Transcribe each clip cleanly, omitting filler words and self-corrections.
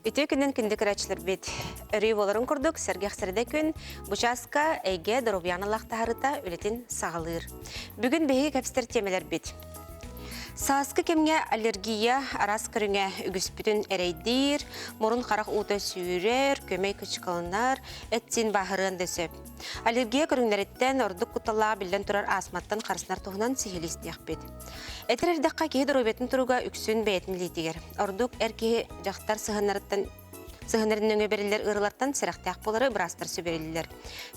Үтө күннен күнді кірәчілер бет. Үрей боларын күрдік, сәргеқ сәрді күн, бұчасқа әйге дұрубияналақ тағырыта өлетін сағалыр. Бүгін бейгі кәпістер темелер бет. Саасқы кемге аллергия арас көріңе үгіс бүтін әрейдер, мұрын қарақ ұты сүйрер, көмей күчқалынар, әттен бағырын дөсіп. Аллергия көріңдереттен ордық құталаға білден тұрар асматтан қарсынар тұғынан сихилесін яқпет. Әтір әрдіққа кейі дұрубетін тұруға үксін бәйетін лейтігер. Ордық әркеі жақтар Сығынардың өңі берілер ұрылардан сірақтақ болары бірастыр сөберелілер.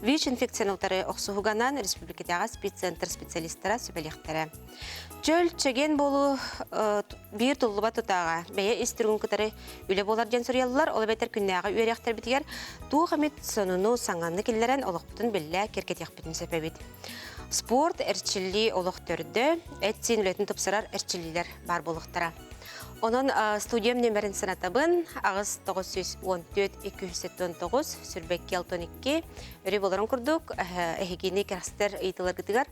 ВИЧ инфекциялықтары оқсуғанан республикадағы спеццентр специалистері сөбелектері. Чөл чеген болу бір тұллыба тұтаға. Бәйе істіргін күтары үлі болар ден сұриялылар, олы бәйтер күннәға үйеректер бітігер, туы қамет сонуну саңғанны келлерін олықпытын білі керкетек бітін сөпәбет. Спорт әрчілі олық түрді, әтсен үлетін тұпсырар әрчілілер бар болықтара. Onun stüdyom nömerin sanatабын ağız 914-279 Sürbek Kelton 2 öyle boların kurduk. Ehegini karaster eğitiler gıdıgar.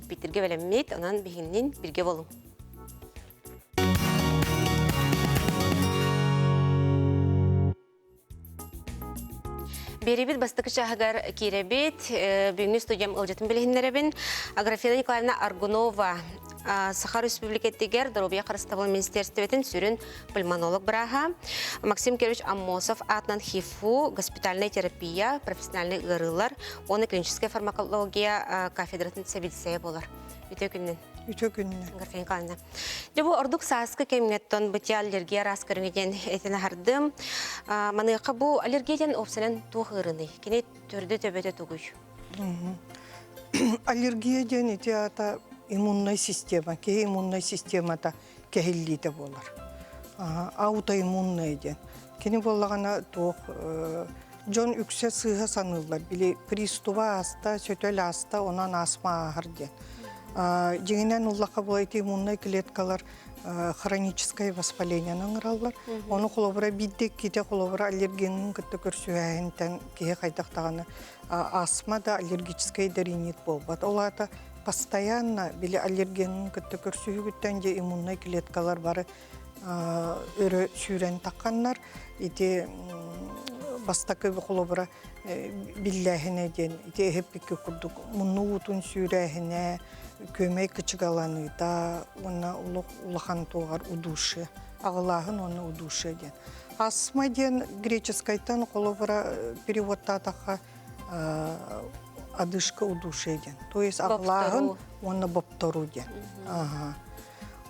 Bitirge velemmet. Onun bihinin birge bolun. Beribit bastıkı şahıgar kirebit. Bugün stüdyom ılcatın bilehinlerabin. Agrafiyada Nikolayevna Argunova. Сахар Республикеттегер Дорубия Қарыстабыл Министерстветін сүрін пульмонолог бұраға. Максим Кирович Аммосов атынан ХИФУ, госпитальная терапия, профессиональный ғырылар, оны клиническая фармакология кафедратын сәбедісея болар. Үтө күннен. Үтө күннен. Ғырфен қалында. Жабу ордық саасқы кемгеттон бұти аллергия рас көріңеден әтені хардым. Маныққа бұл аллергияден опсынан туғы ғырыны. Кене түрді төбеті тұғыш. Аллергияден әте ата иммунная система, ке иммунная системата кехиллите болар. Аутоиммунная ден. Кені болағана тоқ жон үксе сыға санылар. Біле пристува аста, сөтөл аста, онан асма ағыр ден. Жеңінен ұллаққа болайты иммунная клеткалар хроническое воспаление аңыралар. Оны қолабыра биддек кете қолабыра аллергенің күтті көрсуәйінтен кеге қайдақтағаны астма да аллергическое ринит болбады. Олата постоянно биле аллергенің күтті көрсуәйінтен же иммунный клеткалар бары өрі сүйрен таққанлар. Ете бастақы қолабыра билләхіне ден, ете әппекі күрдік мұны ұтын сүйрәхіне, көмей кычыгаланы да, оны улахан тоғар удуши, ағылағын оны удуши ден. Асма ден греческайтан қолабыра переводта атақа адышқы удуши ден. То есть ағылағын оны боптору ден.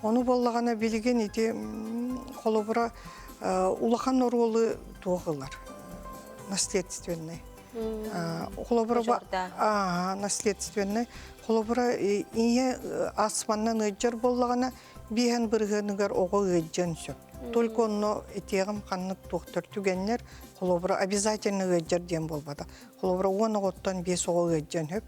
Оны болағана білген ете қолабыра улахан оролы тоғылар, наследственный. Наследственный. Холобра ие асманнан ыджар боллагана биһен биргенигер ого ыджан сөп. Только онно этегим ханнык доктор түгеннер холобра обязательно ыджар дем болбада. Холобра оны оттан бес ого ыджан хөп.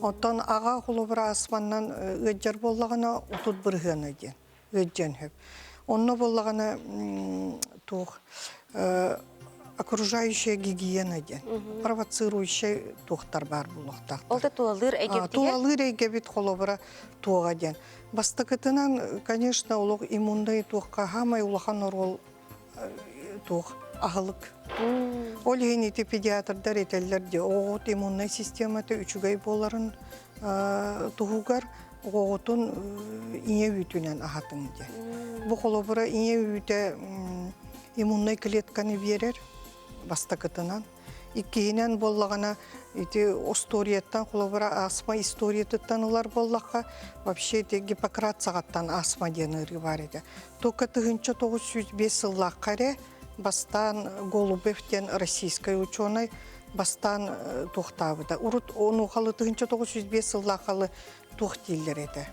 Оттан ага холобра асманнан ыджар боллагана утут биргене ден ыджан хөп. Онно боллагана тух окружающая гигиена ден, провоцирующий доктор бар булуктар. Олда туалыр әгеб деген? Туалыр әгебет холобыра туға ден. Бастықытынан, конечно, олық иммундай туққа хамай улахан орол туқ ағылық. Ол генети педиатрдар етелер де, оғыт иммунной систематы үчігай боларын туғығар, оғытын ине үйтінен ағатын де. Бұл холобыра ине үйті иммунной клетканы берер, бастакытынан. Иккейінен боллағана осториеттан, қолабыра асма историеттан олар боллаққа, вообще Гиппократ сағаттан асма денері бар еді. Тоқа 1905 жыллақ қаре, бастан Голубевтен российскай ученый, бастан тоқтабыда. Урут оны қалы 1905 жыллақ қалы тоқ дейлер еді.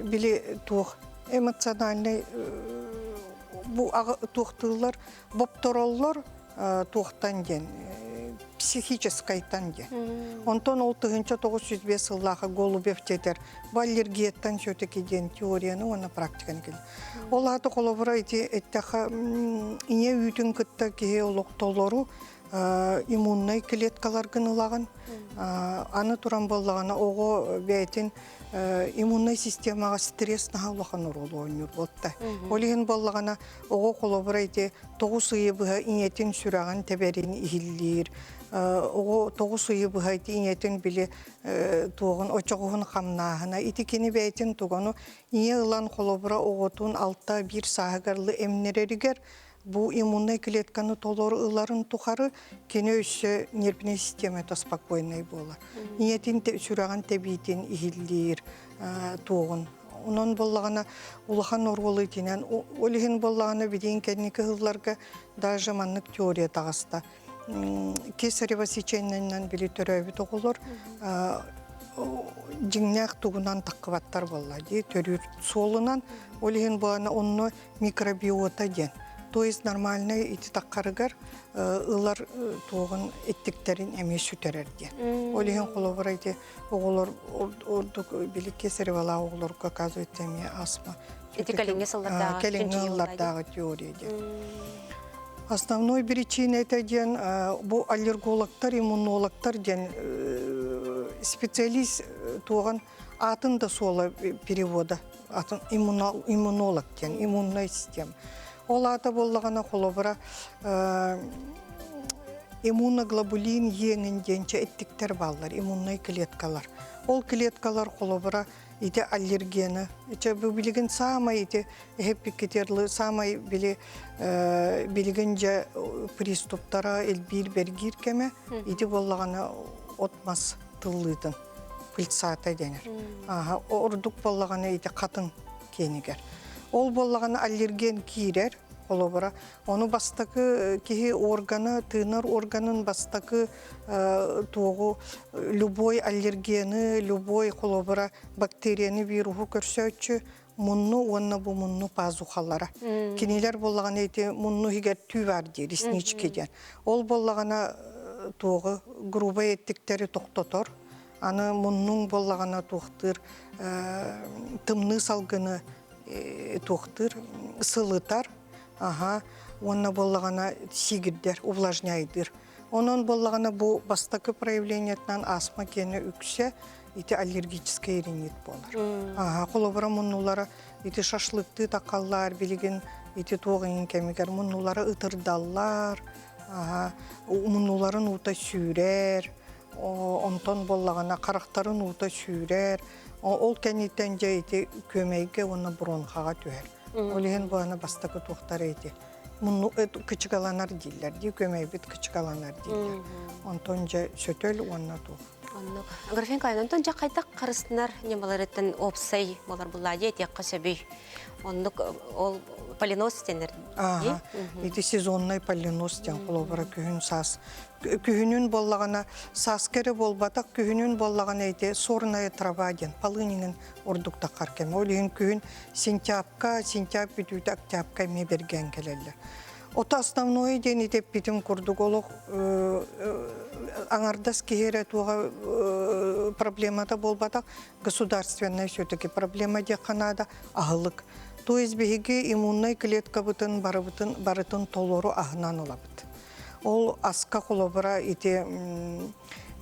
Біле тоқ эмоциональный bu toxtullar boptorollar toxtan gen psixическайдан gen. Ondan 1905 yıllığa Golubov teter allergiyadan söteki gen teoriyani ona praktikani geldi. Olada kolabora eti etteha iye ütün kıtta ki olok toloru иммунный клеткалар гынылаган. Аны туран боллагана ого бәйтин иммунный системага стресс нахалахан уролуоннур болта. Олиген боллагана ого колобурайти 9 ые быха иетин сүраган теберин ихиллир. Ого 9 ые быха иетин биле туган очогун камнаахына итикени бәйтин тугану ие ылан колобура оготун алта бир саагарлы эмнереригер бу иммунный клетканы толор ыларын тухары кене өссө нервный система спокойный бола. Иетин сүраган тебитин ихиллир тугун. Онон боллагана улахан орголы тинен олиген боллагана бидин кенники хылларга даже маннык теория тагыста. Кесарево сечениянан били төрөбүт оголор жиңнак тугунан таккыбаттар болла ди төрүр солунан олиген болана онно микробиота ден. То есть нормально ити таккарыгар ылар тугун эттиктерин эме сүтерер ден. Олиген колобурайти оголор ордук били кесаревала оголорго оказывается эме астма. Ити калеңгылардагы теория ден. Основной причина это ден бу аллергологтар, иммунологтар ден специалист туган атын да сола перевода. Атын иммунолог ден, иммунная система. Ол ата боллагана колобура иммуноглобулин еңин денче эттиктер баллар, иммунный клеткалар. Ол клеткалар колобура ите аллергена, иче бу билген самай ите хеппикетерлы самай билгенже приступтара элбир бергир кеме ите боллагана отмас тыллыдын пыльцата денер. Ордук боллагана ите катын кенигер. Ол боллагана аллерген кирер колобура. Onu бастакы кихи органы, тынар органын бастакы тугу любой аллергені, любой колобура бактерияны вируху көрсөтчү мунну онна бу мунну пазухалара. Кинилер боллагана эти мунну хигер түвар ди реснички ден. Ол боллагана тугу груба эттиктери токтотор. Аны муннун боллагана тохтыр тымны салгыны тохтыр сылытар. Онна боллагана сигирдер, увлажняйдыр. Онон боллагана бу бастакы проявлениятынан астма кені үксе, ити аллергический ринит болар. Колобура муннулара ити шашлыкты такаллар, билеген ити тоғын кемигер муннулара ытырдаллар, муннуларын ута сүйрер, онтон боллагана карактарын ута сүйрер, ол кенеттен же ити көмейге оны бронхага түер. Олеген буана бастакы туқтар эти. Мунну кычыгаланар диллер, ди көмейбит кычыгаланар диллер. Онтон же сөтөл онна тух. Графин кайын, онтон же кайта карыстынар немаларыттын опсай болар буллади этекка сөбүй. Оннук ол полинос денер. Ити сезонный полинос ден колобура күйін сас. Күйінін боллагана сас кере болбатак, күйінін боллагана эти сорная трава ден, полынинин ордукта каркем. Олеген күйін сентябрь бүтүт октябрька ме берген келелер. Ота основной ден итеп битим курдук олук аңардас кихере туга проблемата болбатак, государственная все-таки проблема де Канада ахылык. То есть беги иммунный клетка бутын барытын толору ахнан олабыт. Ол аска колобура ити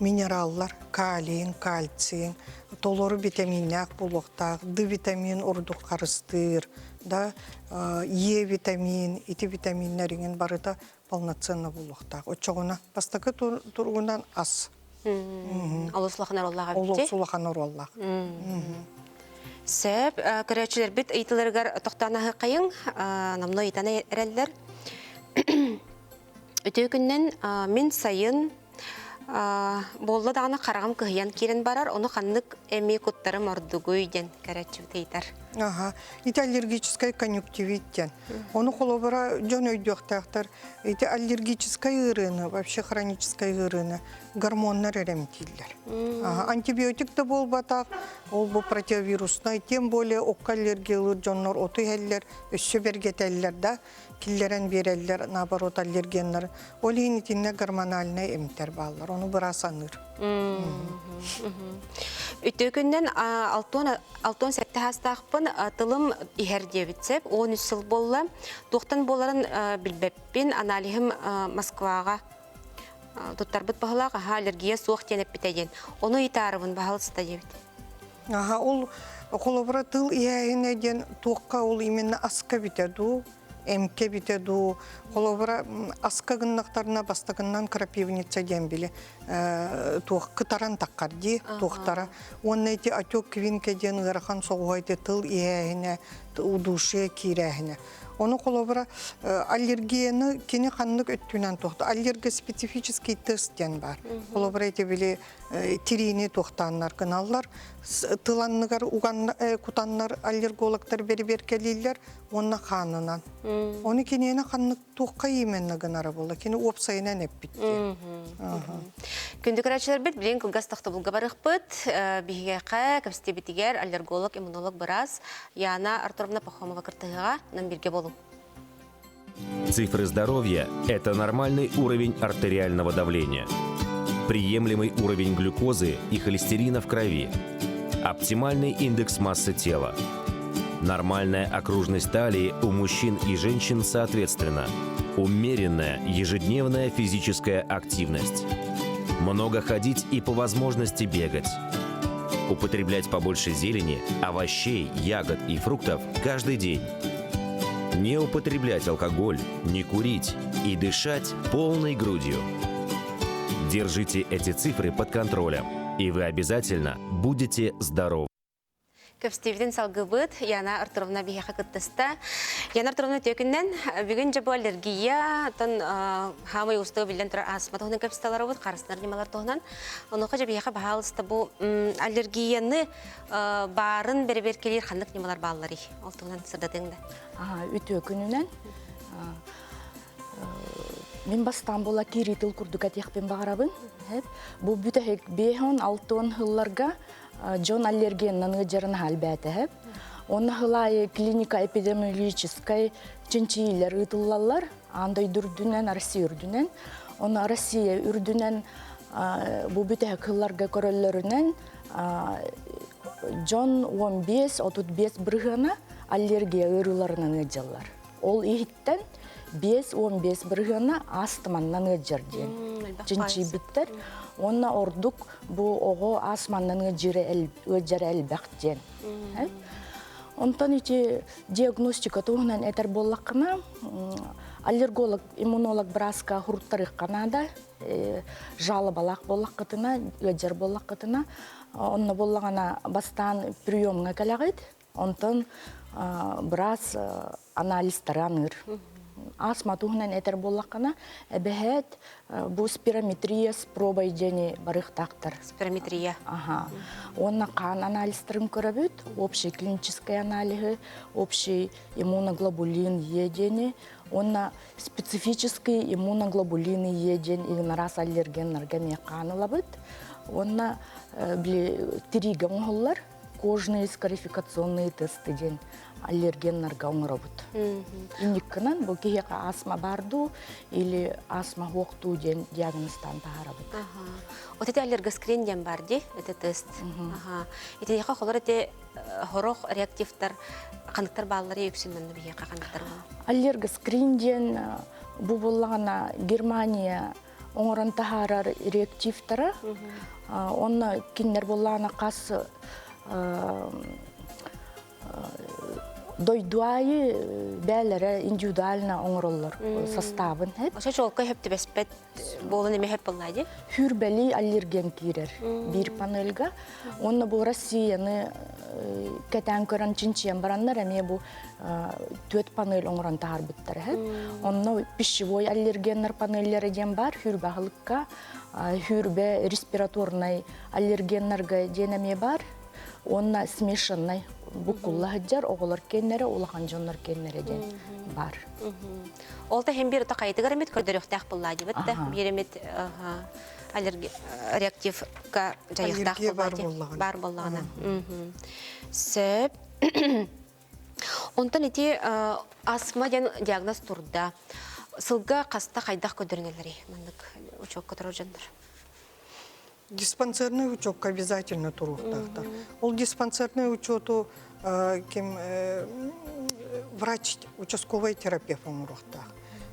минераллар, калиин, кальций, толору витаминняк булуктак, Д витамин ордук карыстыр, да, Е витамин, ити витаминнерин барыта полноценно булуктак. Очогуна бастакы тургунан ас. Олусулаханар Оллага битти? Олусулаханар Оллага. Сөп, көрәчілер бит ыйтылыргар тоқтанағы қайын, намно итаны әрәлдер. Өте күннен мен сайын болы дағына қарағым күйен керін барар, оны қаннық әме құттарым ордугу үйден көрәчі бітейтар. Ити аллергический конъюнктивит ден. Оны қолобыра жон өйдіқтақтар, ити аллергический ырыны, вообще хронический ырыны, гормоннар әремтейлер. Антибиотик да бол батақ, ол бұл протеовирусный, тем более оққа аллергиялы жоннор оты әллер, өссі бергетеллер да, киллерен береллер, наоборот аллергенлер. Олейін итинне гормональный эмтер баллар, оны бұра саныр. Үтті күннен 6 сәтті хастақпын тылым ихердебітсеп, 13 сыл болла. Тоқтан боларын білбеппен аналихім Москваға туттарбыт баһалаах аллергия суох тенеп битеген. Ону итарыбын баһалыста дебит. Ага, ол холобра тыл иәһине ден туаққа ол именно аска битеду, эмке битеду. Холобра аска гыннактарына бастагыннан крапивница ден биле. Туақ кытаран таккарди туақтара. Онна эти атёк квинке ден ырахан соғуайте тыл иәһине, удуше кирәһине. Оны холобра аллергияны кене ханнык өттүнен тоқты. Аллерго специфический тест ден бар. Холобра эти биле тирини тоқтаннар кыналлар. Тыланныгар уган кутаннар аллергологтар бери-бер келилер, онна ханынан. Оны кенені ханнык тоққа еменні гынары болды. Кені опсайынан әп бітті. Күндік рәчілер бит, білен кылгас тақты бұлға барық бұд, бігеға көпсте бітігер аллерголог, иммунолог біраз, Яна Артуровна Пахомова кіртіғіға нам бірге болу. Цифры здоровья – это нормальный уровень артериального давления, приемлемый уровень глюкозы и холестерина в крови, оптимальный индекс массы тела, нормальная окружность талии у мужчин и женщин соответственно, умеренная ежедневная физическая активность, много ходить и по возможности бегать, употреблять побольше зелени, овощей, ягод и фруктов каждый день, не употреблять алкоголь, не курить и дышать полной грудью. Держите эти цифры под контролем, и вы обязательно будете здоровы. Көпстевден салғы бұд, Яна Артуровна бігеға күттісті. Яна Артуровна төкіннен, бүгін жабу аллергия, тон хамай ұстығы білден тұрар асма тұғынан көпсталары бұд, қарысынар немалар тұғынан. Онуға жа бігеға бағалысты бұл аллергияны барын бері-бер келер қандық немалар бағалары. Ол тұғынан сырдатыңды. Үті өкінінен. Мен бастан бола киритыл күрдік әтеқпен бағарабын. Бұл бүтәхек 5-6 хылларға Джон аллергеннан ыджарын халбәті. Оны хылай клиника эпидемиологической чынчийлер ытыллалар, андай дүрдінен, Россия үрдінен. Оны Россия үрдінен бұл бүтәхек хылларға көрөллерінен Джон 15-35 бірғана аллергия ырыларынан ыджалар. Ол ихіттен 5-15 бірғана астыманнан ыджарден. Чынчи біттер. Онна ордук бу ого асманнан ыджары әлбәқтен. Онтан ити диагностика туғынан әтер боллақына, аллерголог, иммунолог біразға хұрттарық қанада, жалы балақ боллақ қытына, ыджар боллақ қытына, онна боллағана бастан приемға кәләғыд, онтан біраз анализтар аныр. Асма туғынан әтер боллақына, әбәхәт бұл спирометрия с пробой жені барықтақтыр. Спирометрия. Онна қан анализтерін көрәбіт, общий клинический анализы, общий иммуноглобулин едені, онна специфический иммуноглобулины еден игнорас аллергенлерге меқанылабыт. Онна тириган оғылар, кожные скарификационные тесты ден аллергенлерге оңырабыт. Инниккынан бұл кейеға астма барду или астма хоқту ден диагностан тағарабыт. Отеті аллергоскрин ден барди, это тест. Ете еқа қолар ете хороқ реактивтар, қандықтар балылары өксілменді бейеқа қандықтар балы? Аллергоскрин ден бұл болағына Германия оңыран тағарар реактивтары, оны кендер болағына қасы дойдуайы бәлері индивидуально оңыролар составын. Оша жолқа хөпті бәспет болын еме хөп болайды? Хүрбәлі аллерген кейрер бір панельға. Оны бұл Россияны кәтән көрін чинчиен барандар, әме бұл 4 панель оңыран тағар біттір. Оны пищевой аллергенлер панеллері ден бар, хүрбә ғылыққа, хүрбә респираторный аллергенлерге денеме бар. Онна смешанный букулла хаджар, оғылар кеннері, олақан жонлар кеннері ден бар. Олта хем бір ұта қайтығар емет көдіріқтақ боллады бітті. Бір емет реактивка жайықтақ боллады. Бар боллағына. Сөп. Онтан еті астма ден диагноз тұрда. Сылға қаста қайдақ көдірінелері. Мандық учок көтірі жандар. Диспансерный учетка обязательно туруқтақтар. Ол диспансерный учету врач, участковый терапевт оңырықтақ.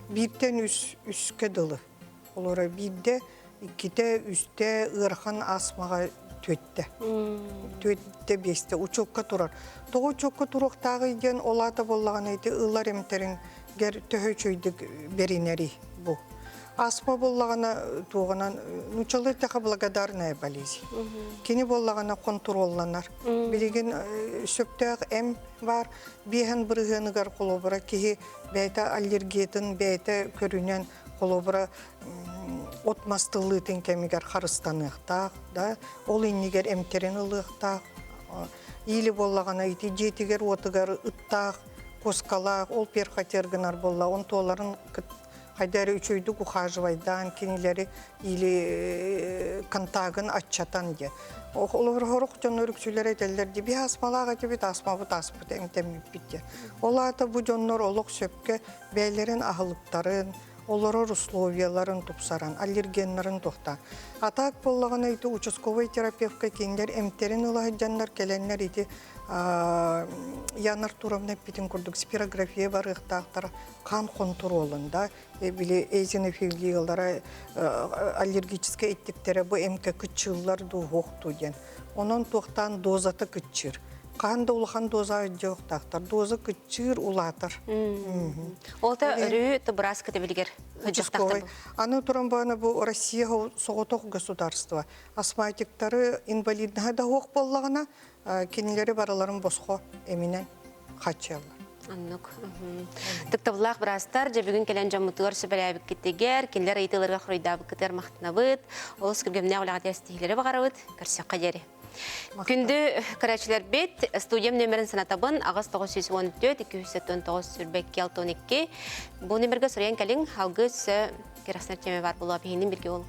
Бірден үскеділі Олора бирде икките үсте ырхан асмага төтте. Төтте бесте учокка турар. Того учокка туруктагы ден олата боллаган эти ылар эмтерин гер төһөчөйдүк беринери бу. Асма боллагана туганан нучалы така благодарная болезнь. Кини боллагана контролланар. Билеген сөптөк эм бар, биһен биргенгер колобра ки бәйта аллергиятын бәйта көрүнен колобра отмастылытын кемигер харыстаныктак, да, ол иннигер эмтерен ылыктак, или боллагана ити жетигер отыгар ыттак, коскалак, ол перхотергенар болла, он толарын хайдары үчөйдүк ухаживайдан, кинилери или контагын атчатан де. Олар хорок жон өрүкчүлөр этелер ди би асмалага жебит асмабыт аспыт эмтемип битте. Олата бу жоннор олок сөпкө бээлерин ахылыктарын, олорор условияларын тупсаран, аллергеннарын тохта. Атак боллаган айты участковый терапевтка киндер эмтерин ылахыджаннар келеннер ити Янар Туровна питин курдук спирография барыктактар кан контролунда били эзинофилиялары аллергический эттиктери бу эмке кычыллар дуохту ден. Онон тохтан дозаты кычыр. Канда улахан доза жоктактар, доза кычыр улатыр. Олта өрү тыбырас кытыбилгер хыжыктактар. Аны турамбаны бу Россия соготок государство. Астматиктары инвалидныга да ок боллагана кинилери бараларын босхо эминен хачалар. Аннук. Тыктаблах брастар же бүгүн келен жамытыр сөбөлөбүк киттегер, кинилер ыйтылырга хуройдабык кытер мактанабыт, олус киргемне улагат эстихилери багарабыт, көрсөккө жери. Күндү карачылар бет студиям нөмерин санатабын агыс 914-279 сүрбек 612. Бу нөмерге сураян келин алгыс кераснер теме бар болуп бейнин бирге ол.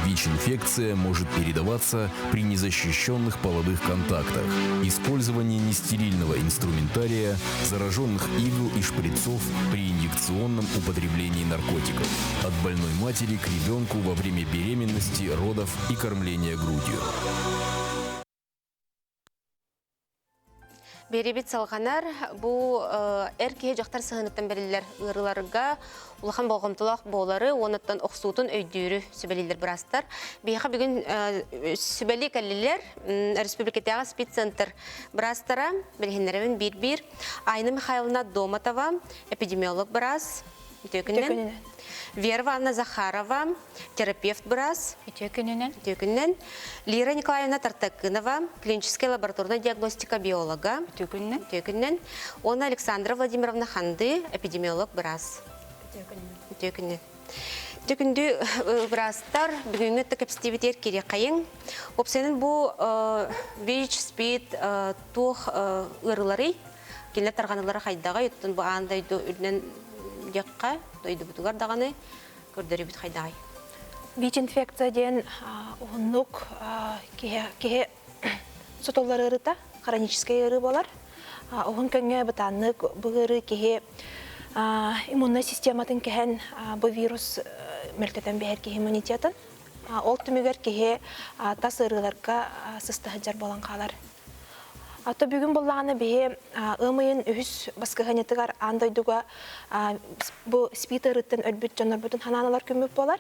ВИЧ-инфекция может передаваться при незащищенных половых контактах, использовании нестерильного инструментария, зараженных игл и шприцов при инъекционном употреблении наркотиков, от больной матери к ребенку во время беременности, родов и кормления грудью. Беребит салганар бу эркеге жактар сыгыныттан берилер ырыларга улахан болгомтулак болары онуттан оксуутун өйдүүрү сүбелилер бурастар. Бияка бүгүн сүбели каллилер республикадагы спеццентр бурастара билгендерин бир Айна Михайловна Доматова, эпидемиолог бурас, төкүнен. Вера Ивановна Захарова, терапевт бурас, төкүнен. Лира Николаевна Тартакынова, клиническая лабораторная диагностика биолога, төкүнен. Она Александра Владимировна Ханды, эпидемиолог бурас, төкүнен. Төкүндү бурастар бүгүнгө текепстибитер керек кайын. Опсенин бу ВИЧ, СПИД, тух ырылары, келе тарганылары хайдага юттун бу андайды үрнен якка дойду бутугар даганы көрдөрү бит хайдай. ВИЧ-инфекция ден оннук ке сотоллары ырыта, хронический ыры болар. Оғын көнгө бытанны бұғыры ке иммунная систематын кehen bu virus мөлтетен бәр ке иммунитетін. Ол түмігер ке тас ырыларға сыстahıjar болан қалар. Ата бүгін болғаны бе ымайын үхіс басқығанетігар андайдуға бұл спит ырыттен өлбіт жанар бүтін хананалар көміп болар.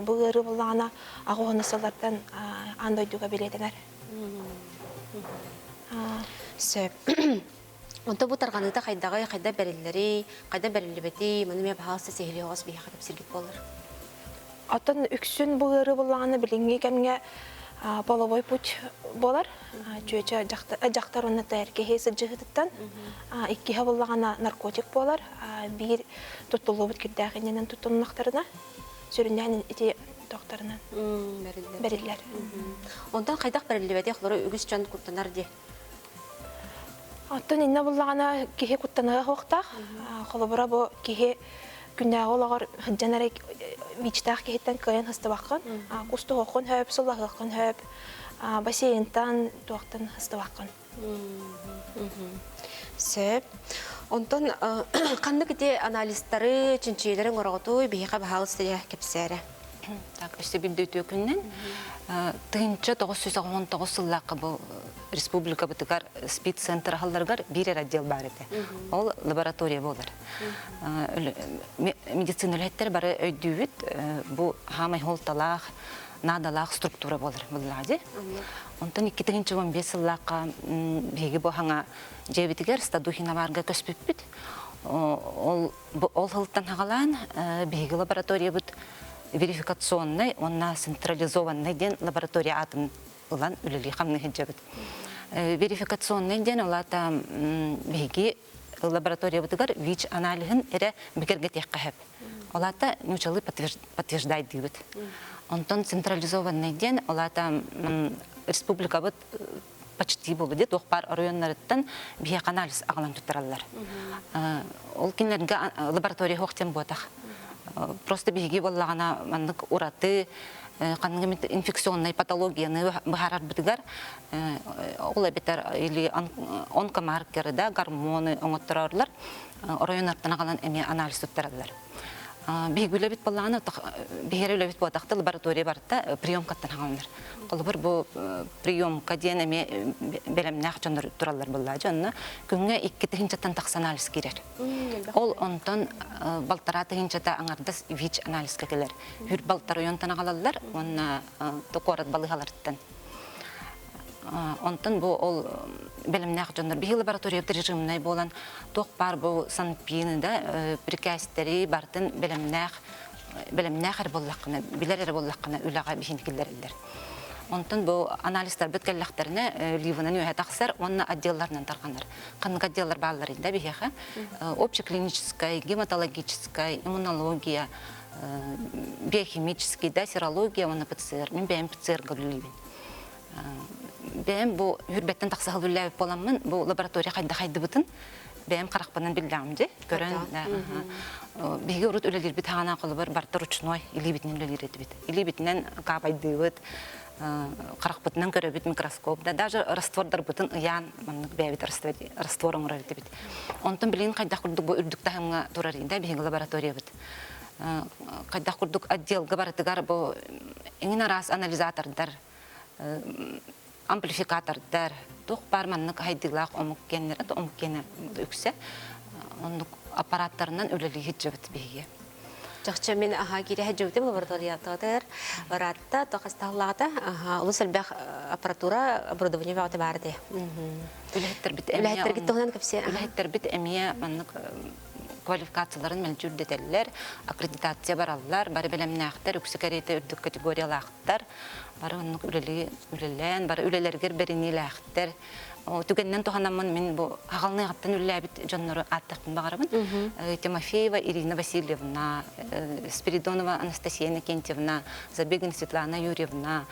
Бұл ыры болғаны ағуғынысылардан андайдуға белетінер. Сөп. Онта бұл тарғаныда қайдағы қайда бәрілері, қайда бәрілі бәті, мұны бағасы сәйілі оғыз бейі қадып сергет болыр. Атын үксін бұл ыры болғаны білінге кәмге половой путь болар. Жөйчі жақтар оны тәркеге сыджығыдыттан. Иккеге болғаны наркотик болар. Бір тұттылы бұд кірдәғіненен тұттылынақтарына. Сүрінден еті доқтарынан бәрілер. Ондан қайдақ бәрілі бәті құлары үгіз жан күттанар де? Атын инна болғаны кеге күттаныға қоқтақ. Қолыбыра бұл кеге күндағы олағар жанары ВИЧ-тақ кехеттен көйен хысты баққан. Құсты қоқын хөп, сұлла қоқын хөп, бассейнтан туақтан хысты баққан. Сөп. Онтан қанды кете анализтары, чүнчейлерін орағыту бейіға бағалы сәйі кепсәрі? Так, өсті білді өтіө күннен. Тыгынча 919 сыллақы бұл республика бұтығар спид-центр қалдарғар бірер отдел бар еді. Ол лаборатория болар. Медицина өлеттер бары өйдүйіт, бұл хамай холталақ, надалақ структура болар бұллади. Онтан 215 сыллаққа бейгі бұл хаңа жебетігер стадухина барға көспіп біт. Ол хылттан хағалан бейгі лаборатория бұт верификационный, онна централизованный ден лаборатория атын улан үлілі қамны хеджабыт. Верификационный ден олата бейгі лаборатория бұтығар ВИЧ анализін әрі бекерге тек қағып. Олата нючалы подтверждайды дейбіт. Онтон централизованный ден олата республика бұт почти болды де, тоқпар районларыттан бейек анализ ағылан тұттыралар. Ол кенлерге лаборатория хоқтен болдақ. Просто беги боллагана мандык ураты, каныгы инфекционная патологияны бахарар битигар, ол бетер или онкомаркеры да гормоны оңоттырарлар, районнардан калган эми анализ туттыралар. Бегүлө бит боллагана бегереле бит болдакта лаборатория барда приемкаттан калгандар. Колбар бу приемка ден эми белемнак жондар туралар болла жонна күнгө 2 тыгынчаттан такс анализ керек. Ол онтон балтара тыгынчата аңардас ВИЧ анализге келер. Хүр балтар районтан калалар, онна токорат балыгалардан. Онтон бу ол белемнак жондар беги лаборатория режимнай болан токпар бу санпинда прикастери бартын белемнак боллакына, билер боллакына үлага бишинкилерлер. Онтон бу анализдар бүткәлләхтерне ливынан үһә тахсар, онна отделлардан тарганнар. Кандай отделлар балларында бихәхә, общеклиническая, гематологическая, иммунология, биохимическая, да, серология, онна ПЦР, мен бәм ПЦР гөллибин. Бәм бу хүрбәттән тахсал бүлләп боламын, бу лаборатория кайда бутын, бәм каракпаннан билдәмде, көрән, биге урут үлелер бит хана кылыбыр, барта ручной, или битнен үлелер бит. Или битнен кабайды бит. Қарақпытынан көрөбіт микроскопта, даже раствордар бұтын ұян, бәбіт растворың ұрар бит. Онтын білейін қайдақ күрдік бұл үрдікті хаңға тұрар енді, бейінгі лаборатория бит. Қайдақ күрдік отделға барытығар бұл еңін арас анализатордар, амплификатордар, тоқ барманның қайдығылақ омықкенер үксе, аппараттарынан өлелі хеджебіт бейге. Жақшы мен кире хәҗүте лабораториятадыр. Ратта тохасталлата улус әлбәх аппаратура оборудование вакыты барды. Үләттер бит әмия. Үләттер гиттәгән кепсе. Үләттер бит әмия маннык квалификацияларын мәлҗүр детәлләр, аккредитация бараллар, бары белемнәхтер, үксекәрәте үрдүк категориялахтар, бары маннык үлелән, бары үлеләргә берениләхтер. Түгеннен туханамын мен бу хагалны гаттан үлләбит жоннору аттыктан багарабын. Тимофеева Ирина Васильевна, Спиридонова Анастасия Никентьевна, Забегина Светлана Юрьевна,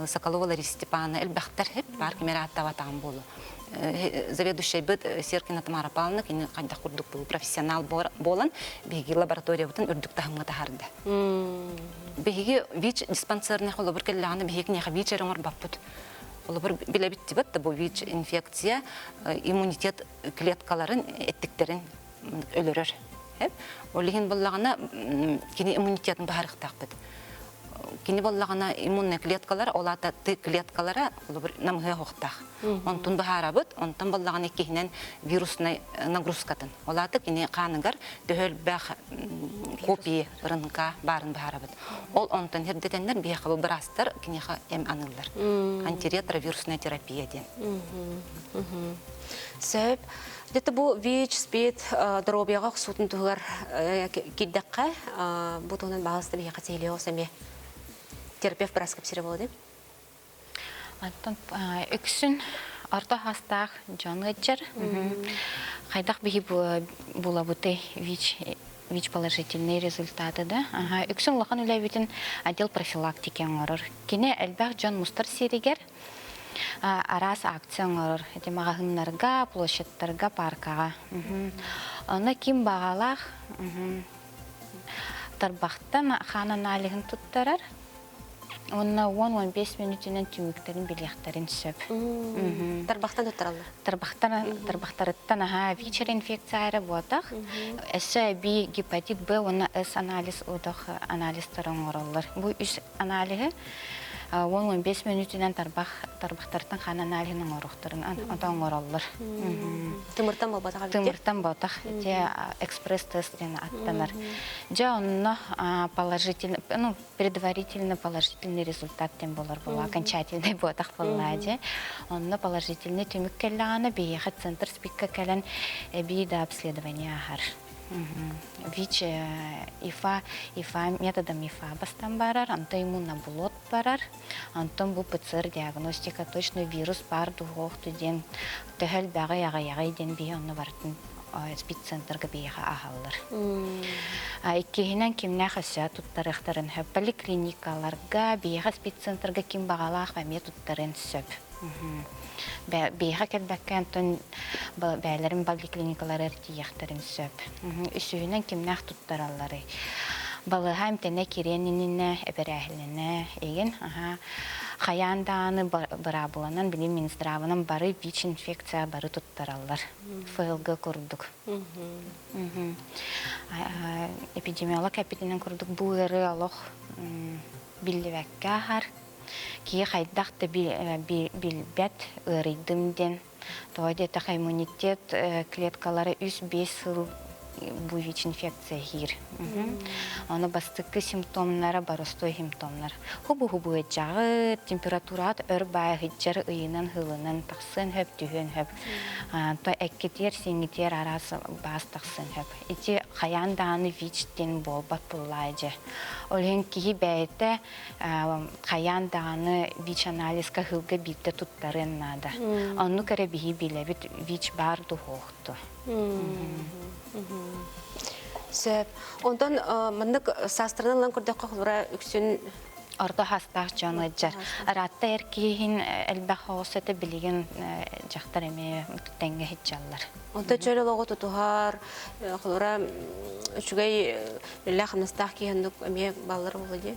Соколова Лариса Степановна, элбахтар хеп бар кемераттава тагын болу. Заведующая бит Серкина Тамара Павловна, кини кайда курдук бул профессионал болан, биги лаборатория бутын үрдүк тагынга тахарды. Биги ВИЧ диспансерный холо бир келләгәне биги не ВИЧ реңор баппут. Олар билебит дибет, бу ВИЧ инфекция иммунитет клеткаларын эттиктерин өлөрөр. Олеген боллагана кини иммунитетин баһарыктак бит. Кини боллагана иммунный клеткалар, олата Т клеткалары олар намгы хоктак. Онтун баһарабыт, онтун боллаган экинен вирусный нагрузкатын. Олата кини каныгар төхөл бах копия рынка барын баһарабыт. Ол онтун хердетеннер бияхы брастар киниха эм анылдар. Антиретровирусная терапия ден. Сөп Дете бу ВИЧ, СПИД, дробияга сутун тугар киддакка бутунун багысты бия кателио сами терапевт праскапсире болды. Антон өксүн орто хастах жонгачер. Хайдах бии була буты ВИЧ положительные результаты, да? Өксүн лахан үләбитин отдел профилактики аңорор. Кине элбах жон мустар серигер арас акциялар, эти магазинларга, площадьтарга, паркага. Аны ким багалах тарбахтан хана налигин туттарар. Онна 10-15 минутынан түміктерін біліқтерін сөп. Тарбақтан тұттыралар. Тарбақтарыттан ВИЧ инфекция болдақ. Әсі би гепатит Б, онна С анализ ұдық анализтарын оралар. Бұл үш анализі 10-15 минутынан тарбақтарыттан қан анализінің орықтарын одан оралар. Тымыртан бол батақ? Тымыртан батақ. Экспресс-тест дені аттанар. Жа онна предварительно положительный результат тем болар была, окончательный батақ болады. Онна положительный түмік келлағаны бейеға центр спикка кәлін бейді обследование ағар. ВИЧ ИФА методом ИФА бастан барар, антон иммунобулот барар, антон бұл ПЦР диагностика точно вирус бар дуғоқ түден төхіл бағы яға ден бей оны бартын спеццентрға бейға ағалыр. Иккейінен кемне қася тұттарықтарын хөп, поликлиникаларға бейға спеццентрға кем бағалақ бәме тұттарын сөп. Бейға кәлбәкке антон бәлерін поликлиникалар әртияқтарын сөп. Үсүйінен кемнақ тұттаралары. Балыға әмтіне керенініне, әбірәхіліне еген. Қаяндағаны бұрабыланан, білім Минздравынан бары ВИЧ инфекция бары тұттаралар. ФЛГ көрдік. Эпидемиолог әпетінен көрдік бұл әрі алық білдівәкке ағар. Кие қайдақты білбәт ұридымден. Тойде тақ иммунитет клеткалары 3-5 сыл бұл ВИЧ инфекция хир. Оны бастықы симптомнары барыстой симптомнар. Хубу-хубу әтжағы, температурат өр бай ғыджар ұйынан ғылынан тақсын хөп, түйін хөп. Той әккетер, сеңгетер арасы бас тақсын хөп. Эти қаяндағаны ВИЧ-тен болбат бұллайды. Олен кейі бәйті қаяндағаны ВИЧ анализка ғылға бітті тұттарын нады. Оны кәрі бейі білебіт ВИЧ бар дұғоқты. Сөп. Ондан мындық састырынан лан көрдіқ қоқылыра үксін Орда хастақ жаны жар. Аратта әркейін әлбәқ хоғысыты білеген жақтар әме мүттәңге хетчалар. Онда чөлі лоғы тұтуғар, қылыра үшігей үлі қамнастақ кейіндік әме балылар болады?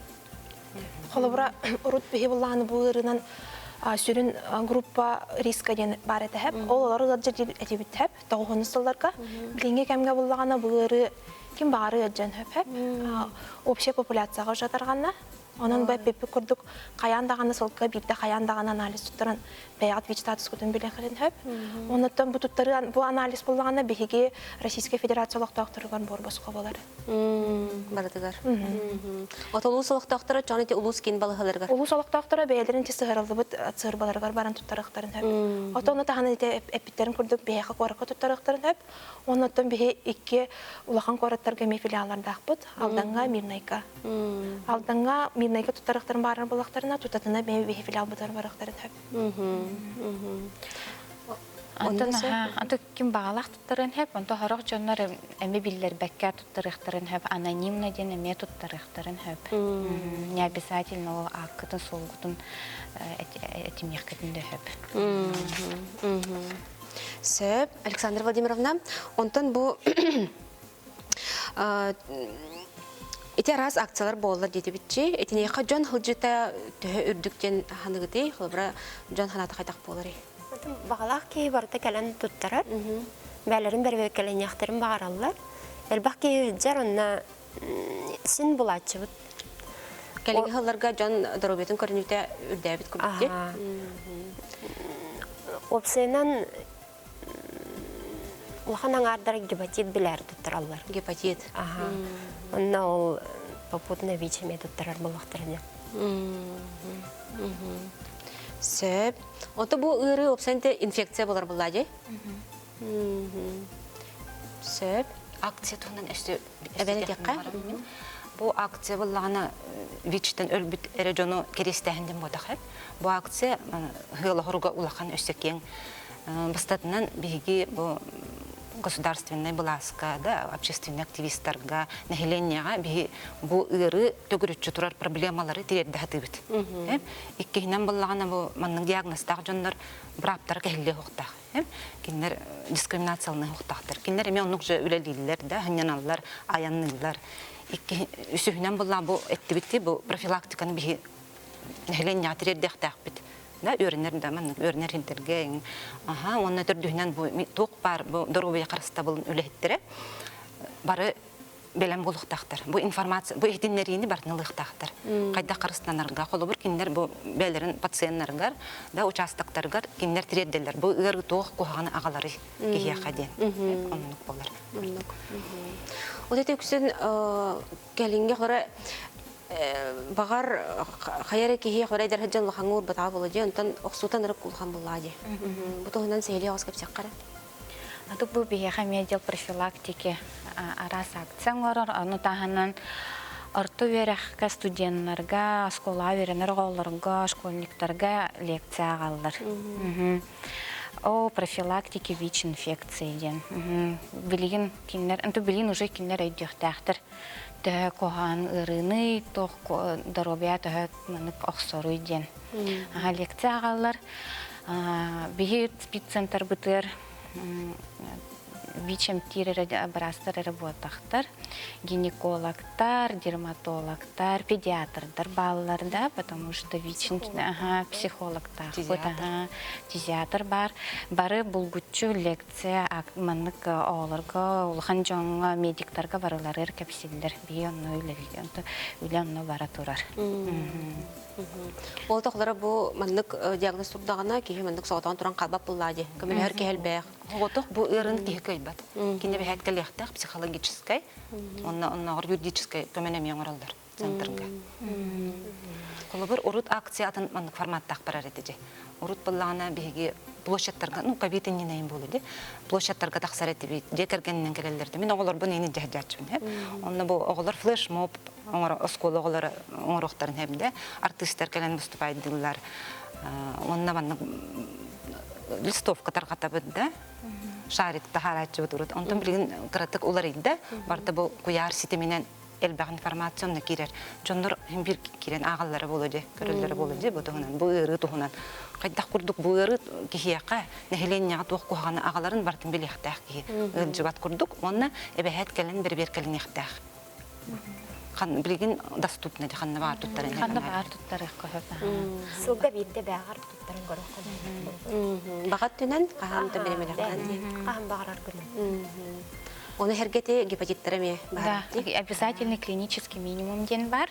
Қолыбыра ұрут бейі болағаны бұлырынан сүрін группа риска ден бар әті әп. Ол олары ғаджар әтебіт әп, тауғыны сылдарға. Біленге кәмге болағаны бұлыры кем бағары әджан әп. Общая популяцияға жатарғанна. Onun bu pepik kurduk kayandağını sılka birde kayandağını analiz tuttaran beyat ВИЧ status kutun bileğirin hep. Ondan bu tuttarı bu analiz bulduğunda bihigi Российская Федерациялық doktorlar borbası kovaları. Barıdıgar. Ot ulusalıq doktora çoğun eti ulus ken balıqlargar. Ulusalıq doktora beylerin tisi hırıldı bu sığır balıqlar baran tuttarıqların hep. Ot onu tahanı eti epitlerin kurduk beyha koraka tuttarıqların hep. Ondan bihi iki ulağan koratlarga mefiliyalarda akbıt. Aldanğa Mirnayka. Aldanğa Mirnayka tuttarıqların baran balaqlarına tutatına beyi filial butar baraqların hep. Антон ким бағалақ тұттарын хеп, онто хорақ жонлар әме білдер бәккә тұттарықтарын хеп, анонимно ден әме тұттарықтарын хеп. Не обязательно ол аққытын, солғытын әтімеқкетінде хеп. Сөп, Александра Владимировна, онтон бұл Эти раз акциялар болар дейді бітчі. Этінеқа жон хылжыта түхі үрдіктен ханығыды, қылбыра жон ханаты қайтақ болар. Бағалақ кей барда кәлін тұттарар. Бәлерін бәрбе кәлін яқтырын бағаралар. Әлбақ кей жар онна сін бұлатшы бұд. Кәлінгі хылларға жон дұрубетін көрінуді үрдәбіт көрбітті. Опсайынан Улахан аңардары гепатит білер тұттаралар. Гепатит. Онна ол попутный ВИЧ-ме тұттарар болақтырды. Сөп. Онты бұл ұры опсайнты инфекция болар болады? Сөп. Акция тұғынан өсті Әбәне деққа? Бұл акция болағына ВИЧ-тен өлбіт әрі жону керестәхінден бодақ. Бұл акция ғылы ғырға улақан өстекең. Бастатынан бігі бұл государственная бласка, да, общественный активисттарға, населенияға бұл ұры төгірітші тұрар проблемалары тереді дәтібіт. Иккейінен болағына бұл манның диагностағы жонлар бір аптар кәлі хоқтақ. Кенлер дискриминациялыны хоқтақтыр. Кенлер еме онық жа үлелейлер, хыняналар, аяннылар. Үсігінен болағына бұл әттібітті бұл профилактиканы нехлен ятырер дехтахбит. Да, өрнер да мен өрнер хинтерге. Аха, онна төрдүнөн бу ток бар, бу дорубия карыста булын үлехтере. Бары белем болуктактар. Бу информация, бу этиннерини бартнылыктактар. Кайда карыстанарга, колу бир киндер бу белерин пациенттарга, да участоктарга киндер тиредделер. Бу ыр ток куханы агалары кия хаден. Оннук болар. Вот это күсен келинге хора багар хаяре кие хора дер хаҗан лахангур бата булды. Онтан оксутан рып кулган булды. Бу тоннан сәйле аскап чаккара. Аты бу бияха медиал профилактики арас акциялар, аны таханан орто верехка студентларга, школа веренер голларга, школьниктарга лекция алалар. О профилактике ВИЧ-инфекции ден. Билген кинлер, анту билин уже кинлер айдыктактыр. Тә кохан ырыны, тох дорубия тә манык оксору ден. Лекция алалар. Бигет спеццентр битер ВИЧ-ем тирere брастары работақтар, гинекологтар, дерматологтар, педиатрдар балаларда, потому что ВИЧ-ен психологтар, физиатр бар. Бары булгучу лекция маннык оларга, улхан жоңга медиктарга барылары кепсилдер. Бионно үлемно бара турар. Ол тоқлары бу маннык диагноз турдагына кие маннык соғатан туран калбап буллади. Көмөлөр кехелбек. Отох бу ырын кихкай бат. Кине бе хәткә лехтах психологической, онна юридической көмөнем яңаралдар центрга. Колы бер урут акциятын маннык форматтах барар этеже. Урут буллагына биге площадьтарга, ну кабитин ненейин болуды. Площадьтарга тахсар этеби, декергеннен келелерди. Мен оголор бу нени жахжачмын, хеп. Онна бу оголор флешмоб, оңор оскол оголор оңороктарын хемде артисттер келен выступайдылар. Онна маннык листовка таркатабыт да. Шарик тахарачы турут. Онтон билген кратык улар илде. Барда бу куяр ситеменен элбак информацияны кирер. Жондор бир кирен агаллары болуды, көрөллөрү болуды. Бу тугунан бу ыры тугунан кайдак курдук бу ыры кихияка нехеленняга тук куганы агаларын бартын билехтак ки. Ылжыбат курдук. Онна эбехет келен бер келен ихтак. Хан билген доступны ди ханна бар туттарын. Ханна бар туттары көһөтә. Сылга битте бәгар туттарын көрөк. Багат түнен кахамта беремелер канди. Кахам багарар күнен. Оны хергете гепатиттер Да, бар. обязательный клинический минимум ден бар.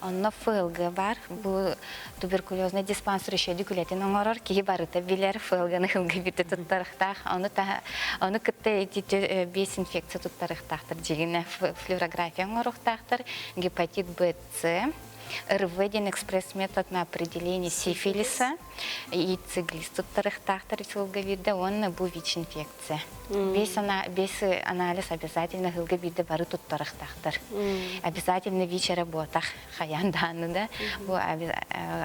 Онна ФЛГ бар. Бу туберкулезный диспансер еще дикулетин оңорор ки барыта билер ФЛГны хылгы бите туттарыктах. Оны кытта бес инфекция туттарыктахтыр дигене флюорография оңороктахтыр. Гепатит Б, С. РВ-ден экспресс-метод на определение сифилиса и циглист туттарыктахтыр хылгы он бу ВИЧ-инфекция. Весь анализ обязательно хылгы биде бары туттарыктахтыр. Обязательно ВИЧ работах хаян даны да. Бу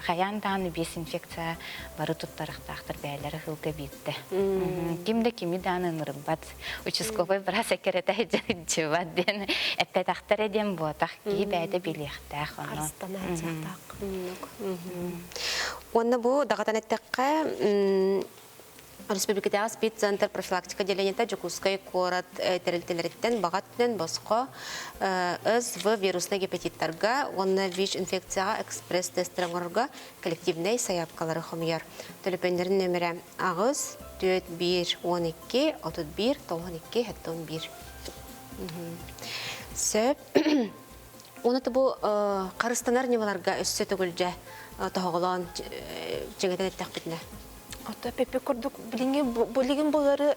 хаян даны весь инфекция бары туттарыктахтыр бәйләре хылгы биде. Кимде кими даны нырбат. Участковый брас экерете жеват ден. Эппетахтар еден ботах ки бәйде билехтах. Онна бу дагатан эттекке республикада спеццентр профилактика делениета Жукускай корат терилтелерден багаттен боско СВ вирусный гепатиттарга, онна ВИЧ инфекцияга экспресс тестерңорга коллективный саяпкалары хомияр. Телефондерин нөмірі агыз 41 12 31 92 71. Сөп Оны бу карыстанар неваларга өссө төгүлжө тоголон жеңетен эттекбитне. Ото пепе курдук билген болары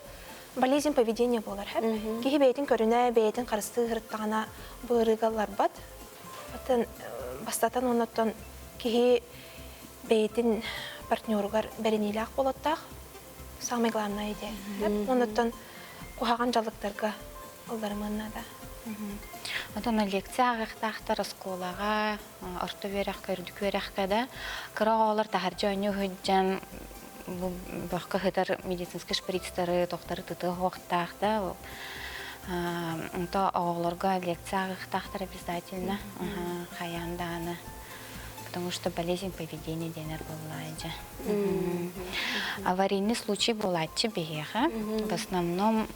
болезнь поведения болар. Кихи бейтин көрүнө бейтин карысты хырттагана бырыгалар бат. Атын бастатан онотон кихи бейтин партнёргар беренилак болоттак. Самый главное иде. Онотон кухаган жалыктарга алдарманна да. Атона лекцияга тахтар школага орто берек көрдүк береккада кыраалар тахаржаны хөҗҗән бу бакка хәтер медицинский шприцтары доктор тыты вакытта онта агаларга лекцияга тахтар обязательно хаянданы, потому что болезнь поведения денер булайча. Аварийный случай булачы бега в основном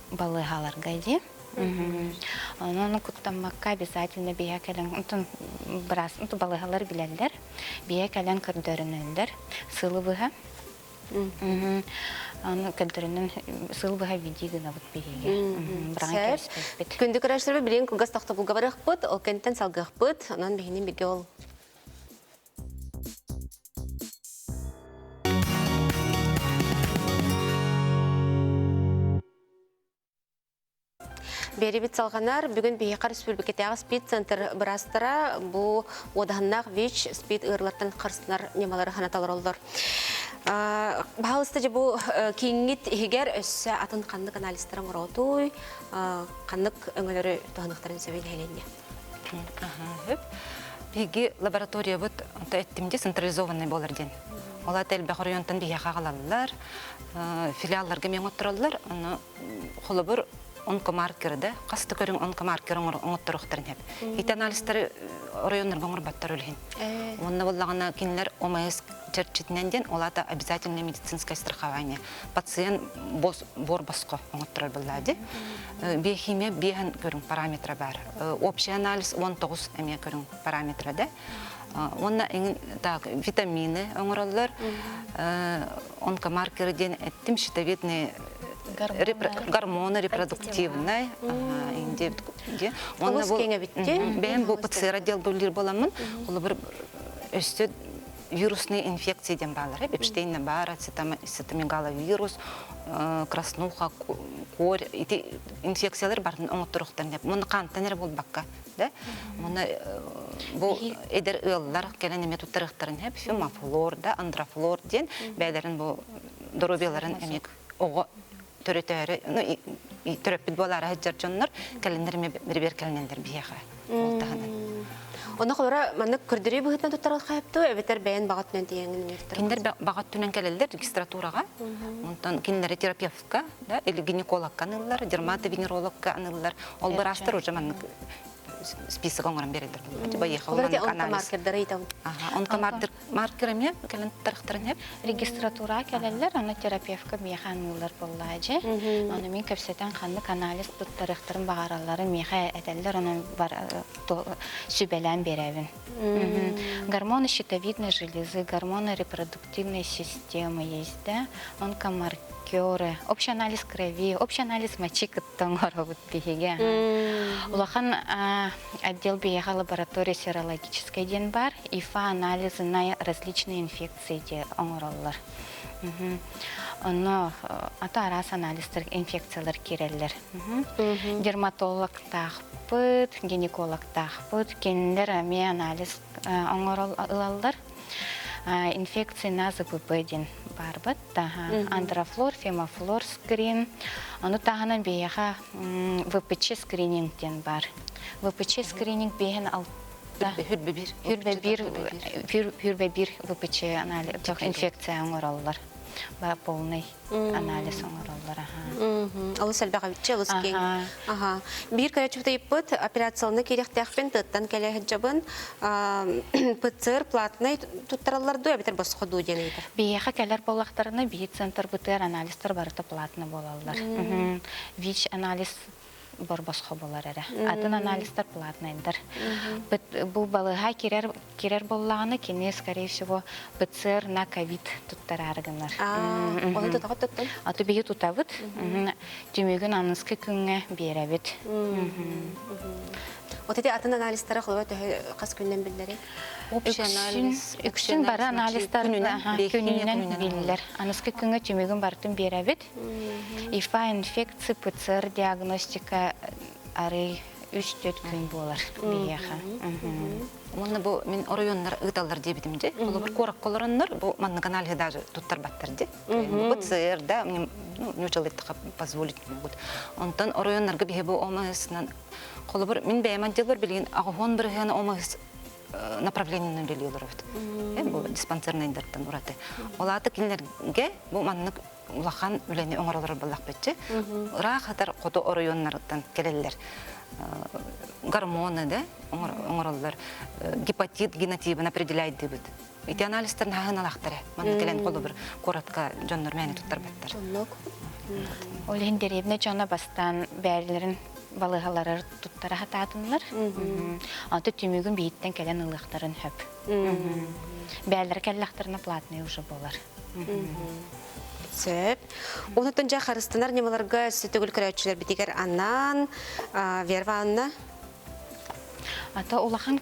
балыгаларга иде. Onu kuttamakka обязательно бия кален утун брас уту балыгалар билеллер. Бия кален кырдырынылар. Сылыбыга. Аны кылдырынын сылыбыга видигина бут биге. Күндү көрәштербе билен кылгас тахта булгабарак бут, ол кенттен салгых бут, анан бигинен биге ол. Беребит салганар бүгүн Бейкар Республикатагы спид центр брастыра бу одахыннак ВИЧ спид ырлардан карсынар немалары ханаталар олдор. Баалысты же бу кийингит эгер өссө атын кандык анализдерин оротуй, кандык өңөлөрү тоханыктарын сөбөйлөйленди. Биги лаборатория бут эттимде централизованный болар ден. Ола телбе хорионтан бияга калалар, филиалларга мен отуралар, аны холобур онкомаркерде, касты көрүң онкомаркерин оңоттуруктарын хеп. Ит анализдери районнарга оңорбаттар өлген. Онна боллагана кинилер ОМС черчитинен олата обязательно медицинское страхование. Пациент бор баско оңоттурар буллади. Биохимия бихан көрүң параметры бар. Общий анализ 19 эме көрүң параметрде. Онна так витамины оңороллар, онкомаркерден эттим щитовидные гормоны репродуктивные, ben bu PCR отдел bulur bolamın, onu bir üstü вирусные инфекцияден балар. Эпштейн бар, цитомегаловирус, краснуха, корь, эти инфекциялар барын оңоттуруктарын деп. Муну кантанер болбакка, да? Муну бу эдер ыллар келен эме туттарыктарын хеп, фемофлор да, андрофлор ден бәйләрен бу доробияларын эмек ого төрөтөрү, төрөппит болары хаҗарчоннар, келендерме бер келендер бияга. Оны холора маннык көрдүрү быгытна туттарга кайыпту, эбетер бәйен багат менен тиеңин мектер. Киндер багат түнен келелер регистратурага, онтан киндер терапевтка, да, или гинекологка анылар, дерматовенерологка анылар, ол барастыр уже маннык список оңоран берилдер. Онкомаркердер айтам. Онкомаркер эме келен тарыктарын хеп регистратура келелер, аны терапевтка механылар боллажы. Аны мен көпсетен кандык анализ туттарыктарын багараларын меха этеллер, аны бар сүбелен беребин. Гормоны щитовидной железы, гормоны репродуктивной системы есть, да? Онкомаркеры, общий анализ крови, общий анализ мочи кыттыңыр вот биге. Улахан отдел биега лаборатория серологической ден бар, ИФА анализы на различные инфекции де оңороллар. Оны ата арас анализдер инфекциялар кереллер. Дерматолог тахпыт, гинеколог тахпыт, кендер ме анализ оңороллар. Инфекции на ЗПП ден барбыт, андрофлор, фемофлор скрин. Оны тағынан бейеға ВПЧ скрининг ден бар. ВПЧ скрининг бейген алтта. Хүрбе-бир ВПЧ инфекция оңороллар. Полный анализ оңороллар. Ол сәлбәға бітче, ол скен. Бір көрәчіпті еппіт, операциялны керектәқпен тұттан кәлі хәджабын ПЦР платный тұттараларды әбетер басқы ду ден ейтір. Бейеға кәлер болақтарына бейі центр БТР анализтер барыты платны болалар. ВИЧ анализ бар басқа болар әрі. Атын анализдер платнайдар. Бұл балыға керер болағаны кене, скорее всего, ПЦР на ковид тұттар арғынар. Оны тұтаға тұттын? Аты бейі тұтабыд. Түмеген анысқы күнге беребет. Отеде атын анализдері қылуы қас күннен білдері? Үксін бары анализдер күнінен білдер. Анысқы күнге түмеген бартын беребет. ИФА инфекция, ПЦР диагностика ары 3-4 күн болар бияға. Оны бұл мен орайонлар ұғдалар дебетімде. Бұл бір қорақ қолыранлар, бұл манның анализы даже тұттар баттар де. ПЦР, да, мне нөчалеттіға позволить могут. Онтан орайонларға бейе бұл омағысынан қолы бір, мен бәйім отделар білген, ағуын бір ғана омағыс направлениені білелер өт. Бұл диспансернайдардың ұраты. Олаты келінерге бұл манның улахан үләне оңыралар болақ бетче. Рахатар қоты орайонлардан келелер. Гормоны, да, оңыралар. Гепатит генотипін определяйт дебіт. Эти анализтерін хағын алақтары. Манның келен қолы бір коратқа жонлар мәне тұттар бәттір. Олен деревне жона бастан бәрлерін балыгалары туттара хататынлар. Аты түмүгүн бииттен келен ылыктарын хөп. Бәлер келлахтарына платный уже болар. Сөп. Онытын жа харыстанар немаларга сөтөгүл көрәтчілер бітігер Аннан, Верва Анна. Ата улахан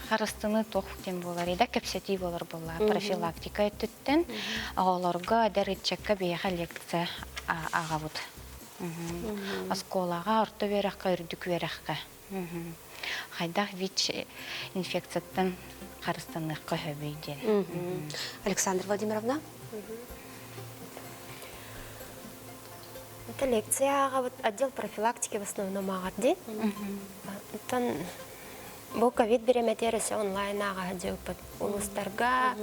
харыстыны тоқтен болар, еда кәпсети болар болар, профилактика өттіттен, ағаларға дәрітчекка бейға лекция ағабыд. Асколаға орта вераққа, үрдік вераққа. Хайдақ ВИЧ инфекцияттан харыстыныққа хөбейден. Александра Владимировна? Это лекция отдел профилактики в основном агарды. Тон бу ковид береметерisi онлайн агады опыт улустарга,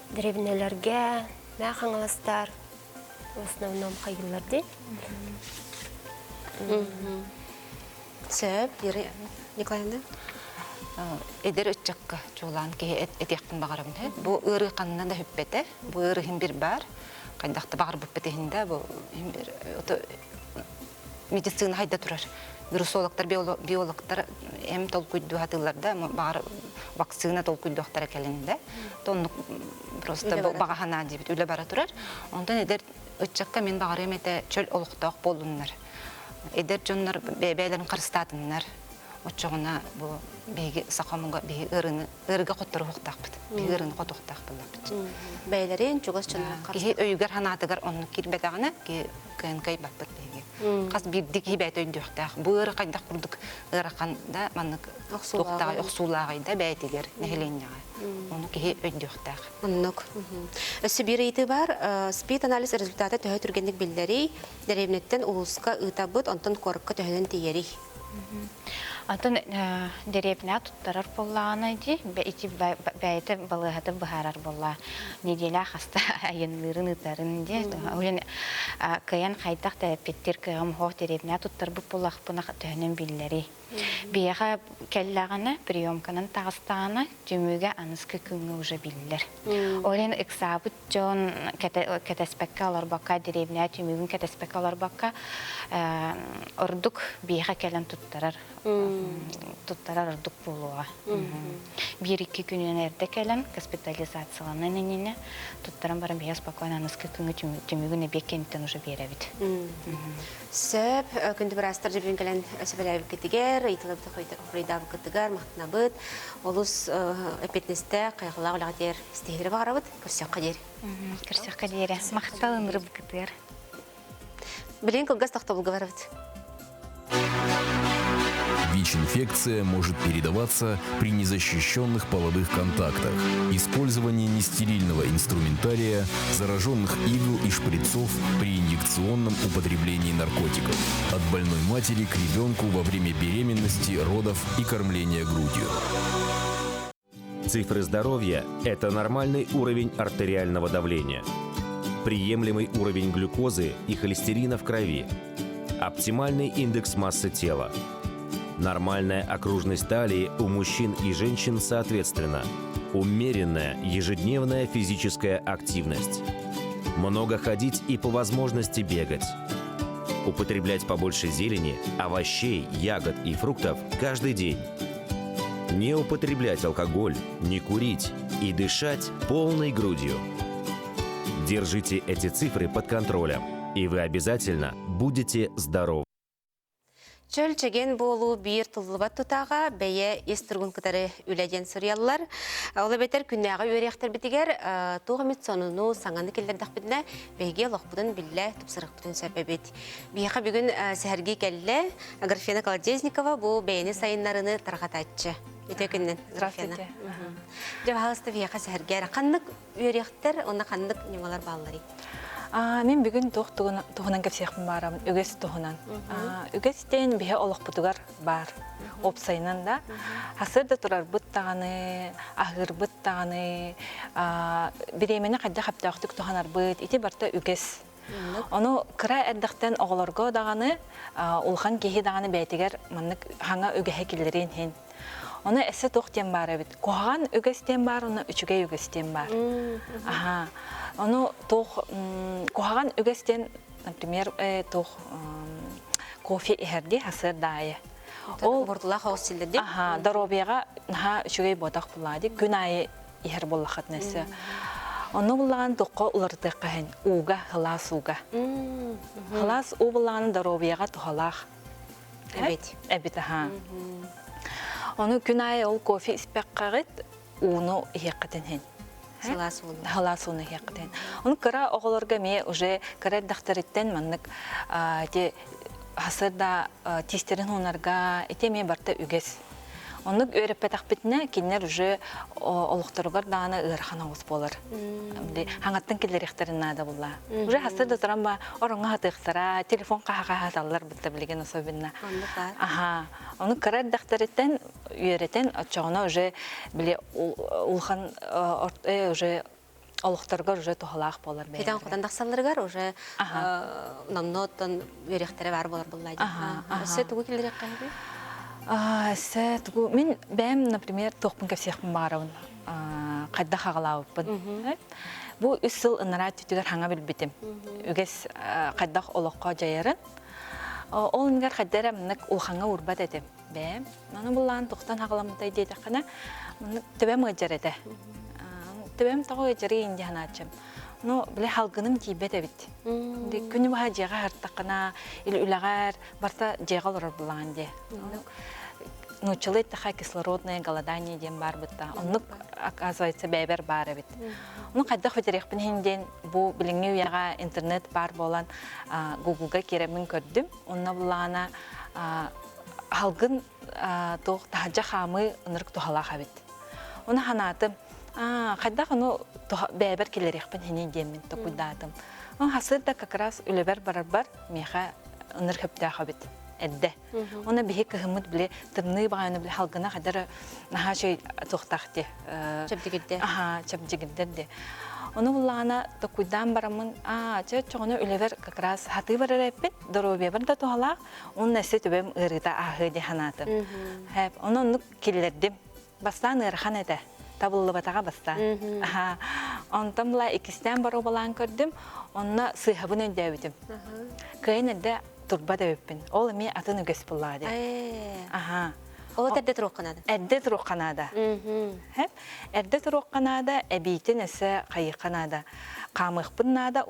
древнелерге, махаңластар в основном хайылларды. Сөп, Николаевна? Эдер өтчакка жолан ке этияктын багарым. Бу ыры канынан да хөппете, бу ыры хим бир бар. Кайдакта багыр бүппетехинде бу хим бир медицина хайда турар. Вирусологтар, биологтар эм толкуйду хатыларда багыр вакцина толкуйдуктар экелинде. Тонну просто багахана дибит үле бара турар. Ондан эдер өтчакка мен багыр эмете чөл олуктак болуннар. Эдер жоннор бебелерин кырстатыннар. Очогуна бу беги сакамынга беги ырыга коттор хуктакпыт. Беги ырыны котуктакпыт. Бәйлерин чугас чонна Ки өйгөр ханатыгар онну кирбетагына ки кенкай баппыт беги. Кас бирдик хибет өйдөктак. Бу ыры кайдак курдук ыраканда маннык токтагы оксуулагайда бәйтигер нехеленняга. Ону ки өйдөктак. Оннук. Өсүбир ити бар, спид анализ результаты төһө түргенлик билдери, деревнеттен улуска ытабыт, онтон корукка төһөнөн тиери. Атын деревня туттарар боллағаны ди, бәйті балығаты бұхарар болла. Неделя хаста айынлырын ұтарын ди. Олен каян қайдақ да петтер кыгам хоқ деревня туттар бұп боллақ бұнақ төнін білдері. Бияға келлағаны, приемканын тағыстағаны түміге анысқы күңі уже білдер. Олен ықсабыт жон кәтәспәкке алар баққа, деревня түмігін кәтәспәкке алар баққа ұрдық бияға келін туттарар. Туттарар ұрдық болуға. Bir-iki күнен әрді келін госпитализацияланын еніне туттаран барын бияз баққан анысқы күңі түмігін беккенттен уже беребіт. Сөп, күнді бір астар жібін келен сөбеләбі кетігер, итіліпті қойдабы кетігер, мақтына бұд, олыс өпетнесті қайғылау лағадер істегері бағара бұд, көрсек қадер. Көрсек қадері, мақталын рыбы кетігер. Білен кілгіз тоқты бұлғы бар бұд. ВИЧ-инфекция может передаваться при незащищенных половых контактах, использовании нестерильного инструментария, зараженных игл и шприцов при инъекционном употреблении наркотиков, от больной матери к ребенку во время беременности, родов и кормления грудью. Цифры здоровья – это нормальный уровень артериального давления, приемлемый уровень глюкозы и холестерина в крови, оптимальный индекс массы тела, нормальная окружность талии у мужчин и женщин соответственно, умеренная ежедневная физическая активность, много ходить и по возможности бегать, употреблять побольше зелени, овощей, ягод и фруктов каждый день, не употреблять алкоголь, не курить и дышать полной грудью. Держите эти цифры под контролем, и вы обязательно будете здоровы. Чөл чеген болу бир туллубат тутаға бәйе естіргін кітары үләден сұрыялылар. Олы бәтер күннәға өректер бітігер туғамет сонуну саңаны келдердіқ бітіне бәйге лоқпудын білі тұпсырық бүтін сөпебет. Бейқа бүгін сәхерге кәлі Аграфена Колодезникова бұл бәйені сайынларыны тарғататшы. Өтекіннен Аграфена. Жабағалысты бейқа сәхерге қандық өректер, оны қандық немалар балылары? Мен бүгін туғынан кәпсеқпін барамын, үгес туғынан. Үгестен бейе олық бұтығар бар, опсайынан да. Асырда тұрар бұттағаны, ағыр бұттағаны, біремені қайда қаптақтық туғанар бұт, еті барта үгес. Оны кыра әрдіқтен оғыларға дағаны, ұлған кейі дағаны бәйтігер маннық хаңа үгеhe келдерен хен. Оны әсі тоқтен бар әбіт. Қоған үгестен бар, оны үчіге үгестен бар. Оны қоған үгестен, например, кофе ихерди хасыр дайы. Ол бордула хос силди. Аха, доробияга наха шугай бодак булади, күн айы ихер боллахат несе. Оны буллаган тоққа уларды қахын, уга, хылас уга. Хылас у буллаган доробияга тухалах. Эбит. Эбит, аха. Оны күн айы ол кофе испек қағыт, уну ихеққатын хен. Сылас улы. Хылас уну ихеққатын. Оны кыра оғыларға ме уже кыра дақтарыттен маннык хасырда тестерин онарға итеме барта үгес. Онық өреппетақ бітіне кенер уже олықтырғар дағаны ұрхан ауыз болыр. Хаңаттың келер ектерін нада бұлла. Уже хасырда тұран ба, орынға хатықсыра, телефон қаға хаталар бұтта білген особенно. Оны кырар дақтарыттен үйереттен отчағына уже біле ұлған уже олықтырғар уже тұғалақ болыр. Федан құдан дақсалырғар уже намноттан өректері бар болар бұллайды. Өсі тұғы келер еққайбы? Мен бәм, например, тоқпын көпсеқпін бағарауын қайда қағылауыппын. Бұл 3 жыл ұнара түтігер хаңа білбетім. Үгес қайдақ олыққа жайырын. Ол үнгер қайдары мұнық ұлқаңа ұрбат әдім. Бәм, мұны бұллағын тоқтан қағыламыдай дейді қана, мұны төбәм ғажар әді. Төбәм тағы ғажары енді ғана атшым. Но біле халгыным тейбет әбіт. Күні бұға жеға ғырттақына, үлілағар, барса жеға ұрар бұлаған де. Нучылы ettіға кислородное голодание ден бар бұтта. Онық, оказывается, бәйбер бар әбіт. Оны қайдақ өтерекпін хенден бұл біліңе ұяға интернет бар болан Google-ға керемін көрдім. Онына бұлағана халгын тоқ тағажа қамы ұнырық тұғалақ әбіт. Оны қанатым, қайдақ оны бәйбер келерекпін хенен демін тоқуйдадым. Оны хасырда как раз үлебер барар-бар меға ұныр көптіға әбіт. Әдді. Оны бейі кіғымыд біле тұрны бағайыны біле халғына қадары наға шөй тоқтақты. Чөптігілді. Чөптігілдерді. Оны бұлағына тоқуйдан барамын, чоғыны үлебер как раз хаты барар әппен, дұробе бар да тоғалақ, оның әсі төбем ұрыда ағы де ханатым. Оны ұнық келердім. Бастан ұрыған әді. Табылы батаға бастан. Онтан бұла екістен бару балан көрдім, онына сыйхабын өндә өтім. Кайын әді турба да өппін. Ол әме атын үгес бұлады. Ол әдді тұруқ қанады? Әдді тұруқ қанады. Әдді тұруқ қанады, әбейтін әсі қайық қанады. Қамықпын нада,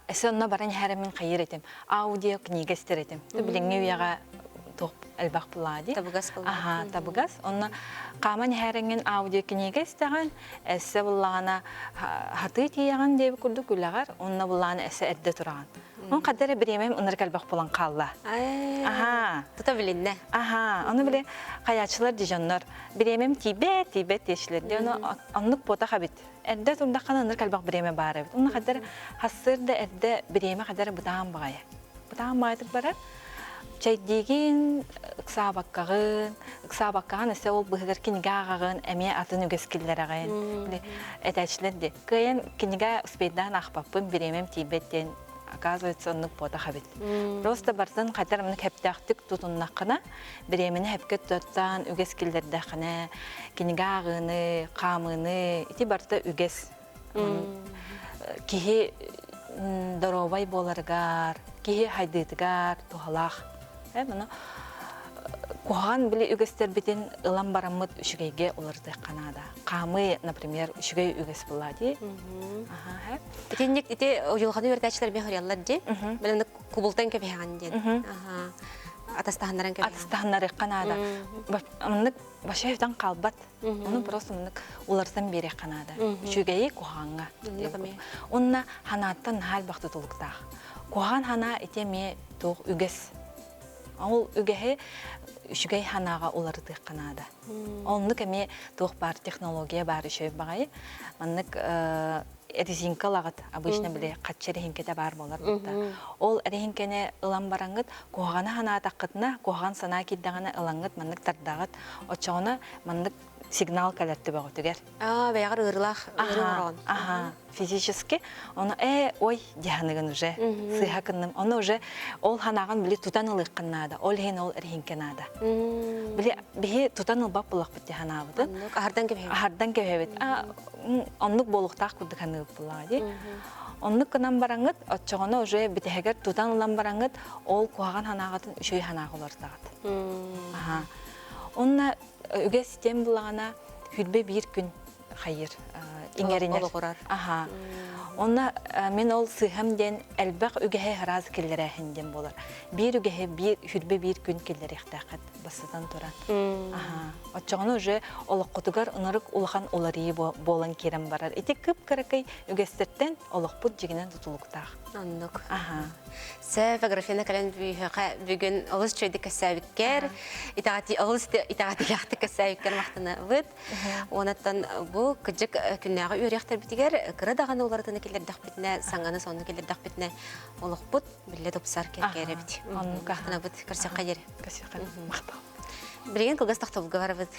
әсі онына баран әрімін қайыр етім. Аудио книгестер етім. Біліңе үйаға әлбақ бұлады. Табығас бұлады. Табығас. Онына қаман әріңін аудио книгестеген, әсі бұлағына хаты тияған дейбі күрді күліғар, онына бұлағына әсі әдді тұраған. Он қадары біремем ұныр кәлбақ болан қалла. Тұта білінне. Оны біле қаячылар дежонлар. Біремем тибет дешілер. Онлық бота қабет. Әдді тұрдаққан ұныр кәлбақ біреме бар әбет. Оны қадары хасырды әдді біреме қадары бұтаған бағайы. Бұтаған бағайдық бара. Чайдеген ұқсабаққағын әсі ол бұғығыр кенеге ағағын, әме атын үгескелер ағайын. Әтәшілерді. Көйен кенеге ұспейдан ақпаппын біремем тибеттен. Оказывается, он пота хабит. Просто барсан хатар мен хептактик тутуннакына, биремени хепке тоттан үгес килдердакына, кинигагыны, камыны, ити барта үгес. Кихи доровай боларгар, кихи хайдытыгар, тухалах. Мына куған біле үгестер бітен ылан барамыд үшігейге оларды қанада. Қамы, например, үшігей үгес болады. Итеннек ите ұйылғаны өрдәчілер бен хөреллар де, білімді кубылтан көпейған ден. Атастағанларын көпейған. Атастағанлары қанада. Мұндық башайфтан қалбат. Оны просто мұндық олардан бере қанада. Үшігейі куғанға. Онына ханаттан хал бақты толықтақ. Куған хана ите ме тоқ үгес. Ол үгеге үшігей ханаға оларды қанада. Олны кәме тоқ бар технология бар үшөй бағай. Маннык резинка лағыт, обычно біле қатшы рехинкеті бар болар. Ол рехинкені ылан бараңғыт, қоғаны хана атаққытына, қоған сана келдіғаны ылаңғыт, маннык тардағыт, отчауына маннык сигнал кәлетті бағы түгер. Бәйғар ұрылақ, ұрылған. Физически, оны ой, дияныгын уже, сыйха кынным. Оны уже ол ханаған біле тутанылық қыннада, ол хен ол рехинкенада. Біле тутаныл бап бұлақ бітті ханабыды. Ахардан кепебет. Ахардан кепебет. Онлық болуқтақ күрді қанығып бұлағы. Онны кынан бараңыт, отчоғына уже бітегер тутан улан бараңыт, ол куаған ханағатын үшөй ханағы олар сағат. Онна үге систем бұлағана хүлбе бір күн хайыр. Иңеринер. Онна мен ол сыхам ден әлбәқ үгеһе хыраз келләре хенден болар. Bir үгеһе хүлбе бір күн келләре ихтақат басыдан туран. Отчоғына уже олыққытығар ұнырық улахан оларии болан керем барар. Ете күп қарақай үгестерттен олықпұт жегінен тұтылықтақ. Аннық. Сәф аграфена кәлін бүгін олыс чөйді кәсәвіккер, итағаты яқты кәсәвіккер мақтыны бұд. Онаттан бұл күджік күннәғы үйректер бітігер, кірі дағаны олардың келердіқ бітіне, саңғаны соны келердіқ бітіне олық бұд, білі допсар кәркері біт. Мақтына бұд, көрсек қайдері. Білген кылғастақты бұлға бар бұд.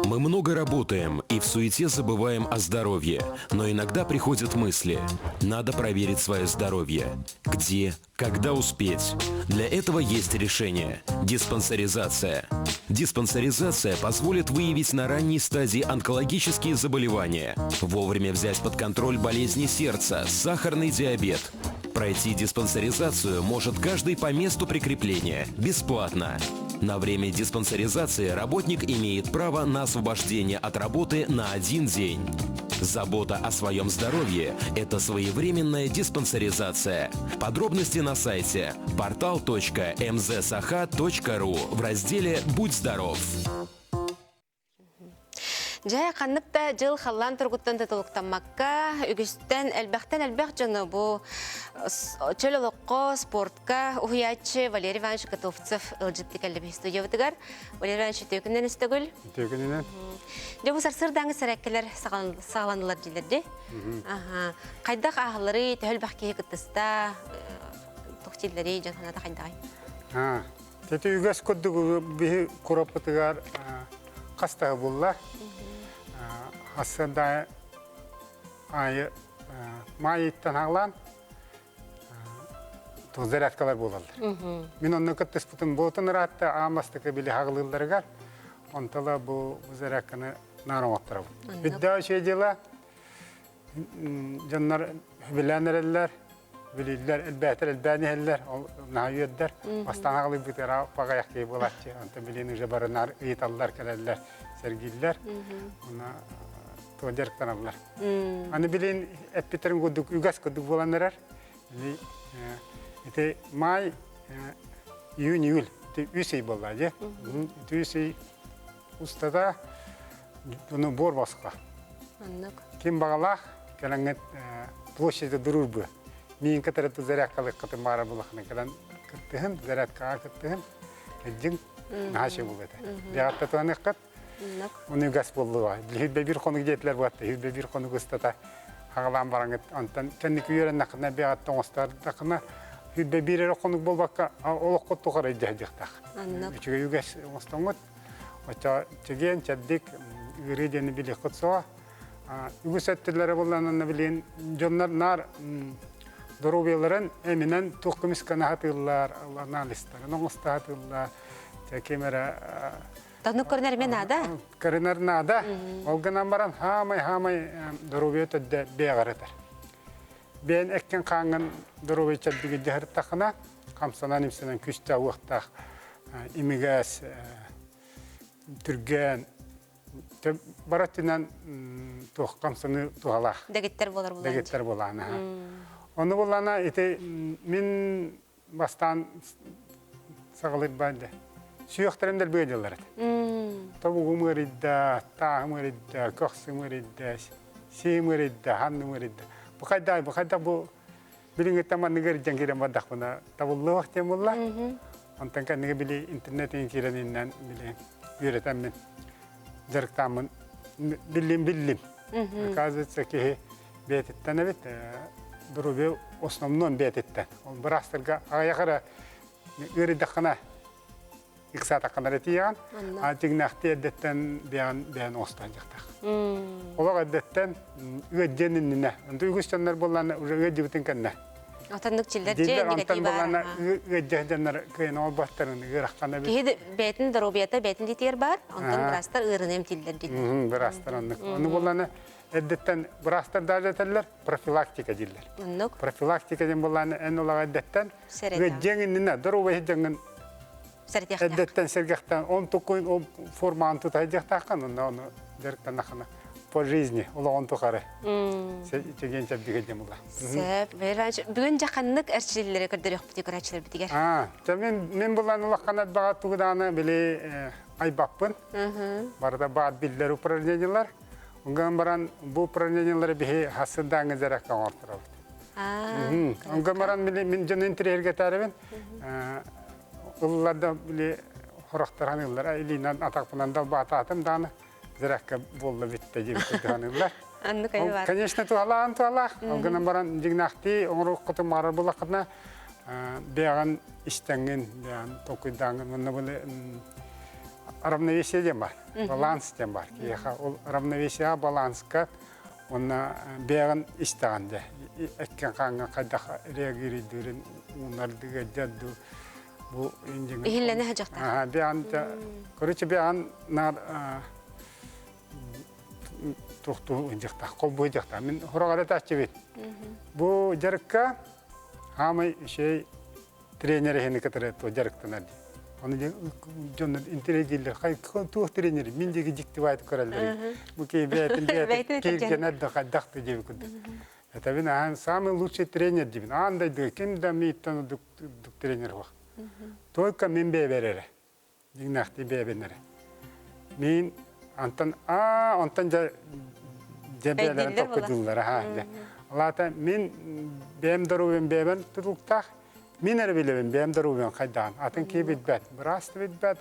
Мы много работаем и в суете забываем о здоровье, но иногда приходят мысли. Надо проверить свое здоровье. Где, когда успеть? Для этого есть решение – диспансеризация. Диспансеризация позволит выявить на ранней стадии онкологические заболевания, вовремя взять под контроль болезни сердца, сахарный диабет. Пройти диспансеризацию может каждый по месту прикрепления, бесплатно. На время диспансеризации работник имеет право на освобождение от работы на 1 день. Забота о своем здоровье – это своевременная диспансеризация. Подробности на сайте portal.mzsaha.ru в разделе «Будь здоров». Жай қаннықта жыл қалан тұрғыттан тұтылықтамаққа, үгістен әлбәқ жаны бұл чөл олыққа, спортқа, ұхиятшы Валерий Иванович Котовцев ұлжытты кәлі студия бұтығар. Валерий Иванович төкінен үстігіл? Төкінен. Жа бұл сарсырдаңы сәрәккелер сағаланылар желерде. Қайдақ ағылары төхіл бәқкеге күттіста, тұқтелері жанханада қайдағай? Теті үгәс көдді бейі құрап бұтығар қастағы болла. Асында айы майыттан ағылан тұғыздар әткалар болалдар. Мен онны күттіс бұтын болтын ұратты амастықы білі ағылыларығар, онтала бұл бұзар әкіні нарың оқтырау. Бидді өшей дела, жаннар біләнер әлілер, білілер, әлбәтір, әлбәні әлілер, нағай өддер, бастан ағылы бұтыр пағаяқ кей болатшы, онта білінің жабарынар ұйталылар кәлелер, сәргейлер, оны туадерктан алылар. Аны білін әппетерін көдік, үгәс көдік боланырар, это май, июнь-июль, это үсей болады. Это үсей ұстада бұны бор басқа. Кем бағалақ, кәләңет площади дұрурбы. Мен кәтәрәті зарядкалық қытын бара бұлақына кәлән күттіғін, зарядкаға күттіғін, кәджің нағашы болады. Беғатта туаны қыт, оны үгәс болуға. Хүлбе бір қоны кетілер болады, хүлбе бір қоны күстата ағылан бараңыт. Антан кәндік үйерен нақына беғаттан остардақына хүлбе бірері қоны болбаққа олық қот тұқыр әйдіғдіқтақ. Үчіге үгәс остаңыт, оча чеген, чәддік, үйредені білі құтсуға. Үгіс әттілері болғанына білген жонлар нар дұрубелерін әмінен тұқымысканы хатылар, аналистарын оңысты хатылар, кемері... Тағны көрінер мен ада? Көрінер нада. Олғынан баран хамай дұрубе өтөдді беғарыдар. Бен әккен қаңын дұрубе чәддігі жығырттақына, қамсанан имсенен күшті уақтақ, имигәс, түрген, бараттынан тух камсаны тухалах. Дегеттер болар булан. Дегеттер боланы. Оны болана мен бастан сағылыр байды. Сүйіқтерімдер бөйделер. Табуғы мөридді, тағы мөридді, көқсы мөридді, сей мөридді, ханны мөридді. Бұқайда бұл біліңгі таманны көрден керен бадақ бұна табылы вақтен болла. Онтан кәнігі білі интернетін керенінен білі үйретәмін. Жарықтамын білім. Оказывается, ки бететтен әбет, дұрубе основном бететтен. Ол бір астырға ағаяқыра үйредіқына иксат ақынар етейген, тегін ақты әдеттен бәйін остан жақтақ. Олақ әдеттен үйедденініне, үгіс жандар болғаны үйедді бүтін кәнне. Отаннык чилдер же Дилер антан негатив болана бар. гыджаһданнар кыйын ол баттарын гыраккана бит. Кеһи бетин дробията бетин дитер бар. Онтон брастар ырынем тилдер дит. Брастар аннык. Аны болана эддеттен брастар дажаталар профилактика дилер. Оннук Профилактика ден болана эн олага эддеттен Серетан. гыджаһынна дробия жангын сәртяхтя. эддеттен сергехтан он тукуй ол форман тутайдыктакан оны дерттен нахана по жизни улон тукары. Сегенче бигедем була. Сәп, бүгін жақаннык әрчілері көрдірек бұты көрәчілер бітігер. Мен болан улаққанат бағат туғданы біле айбақпын. Барда бағат білдер упражнениялар. Оңған баран бұл упражнениялар бихе хасындаңы зәрәкка ортыра бұд. Оңған баран мен жын интерьерге тәрібін. Ұлыларда біле хорақтаран ұллар. Илинан атақпынан дал бағат атым даны зәрәкка болы бітті жем күрдіған ұллар. Анны көйі бар. Конечно, туалаан. Оңғынан баран жигнахти, оңыру құты мары бұлақына бәған іштәңген, бәған тоқыдаңын, мұны бұлы равновесие дем бар, баланс дем бар. Ол равновесие балансқа, оны бәған іштәған де. Әткен қаңға қайдақ реагири дөрін, ұнардыға жадду. Ихилләне хәжақтар. Бәған, көрічі бәған тухту инжекта, колбу инжекта. Мен хорогары тачы бит. Бу жарыкка хамай шей тренер хени катары то жарыктан алды. Оны жон интеллигентler, кай тух тренер, мен деги жикти байт көрөлдөр. Бу кей бетин келген адда кадакты жеп күндү. Это мен самый лучший тренер деп. Андай ким да миттан дук тренер бар. Только мен берере. Дигнахти бебенере. Мен Антон жебелерін тоқыдылар. Алата, мен бәмдіруен бәбін тұтылықтақ, мен әрбелебен бәмдіруен қайдан. Атын кей бітбәт, бірасты бітбәт,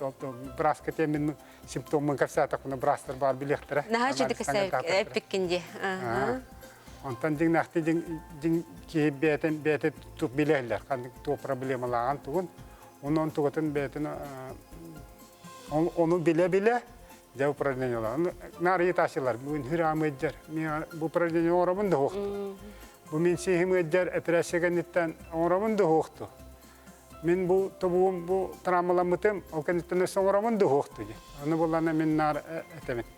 бірас кәте мен симптомын кәпсәтік, мұны бірастыр бар білектірі. Наға жеді кәсі әппеккенде. Антон дегнақты кей бәті тұқ білейлер, қандық тұқ проблемалаған тұғын. Оның тұғытын бәтін, оны біле-біле, Жа упражнениялар. Нары ташылар. Бүгін хүрамы өджер. Бұл упражнение орамын да хоқты. Бұл мен сейхім өджер әпірәшегенеттен орамын да хоқты. Мен бұл тұбуым бұл травмаламытым, ол кәнеттен өсін орамын да хоқты. Оны болана мен нары әтемін.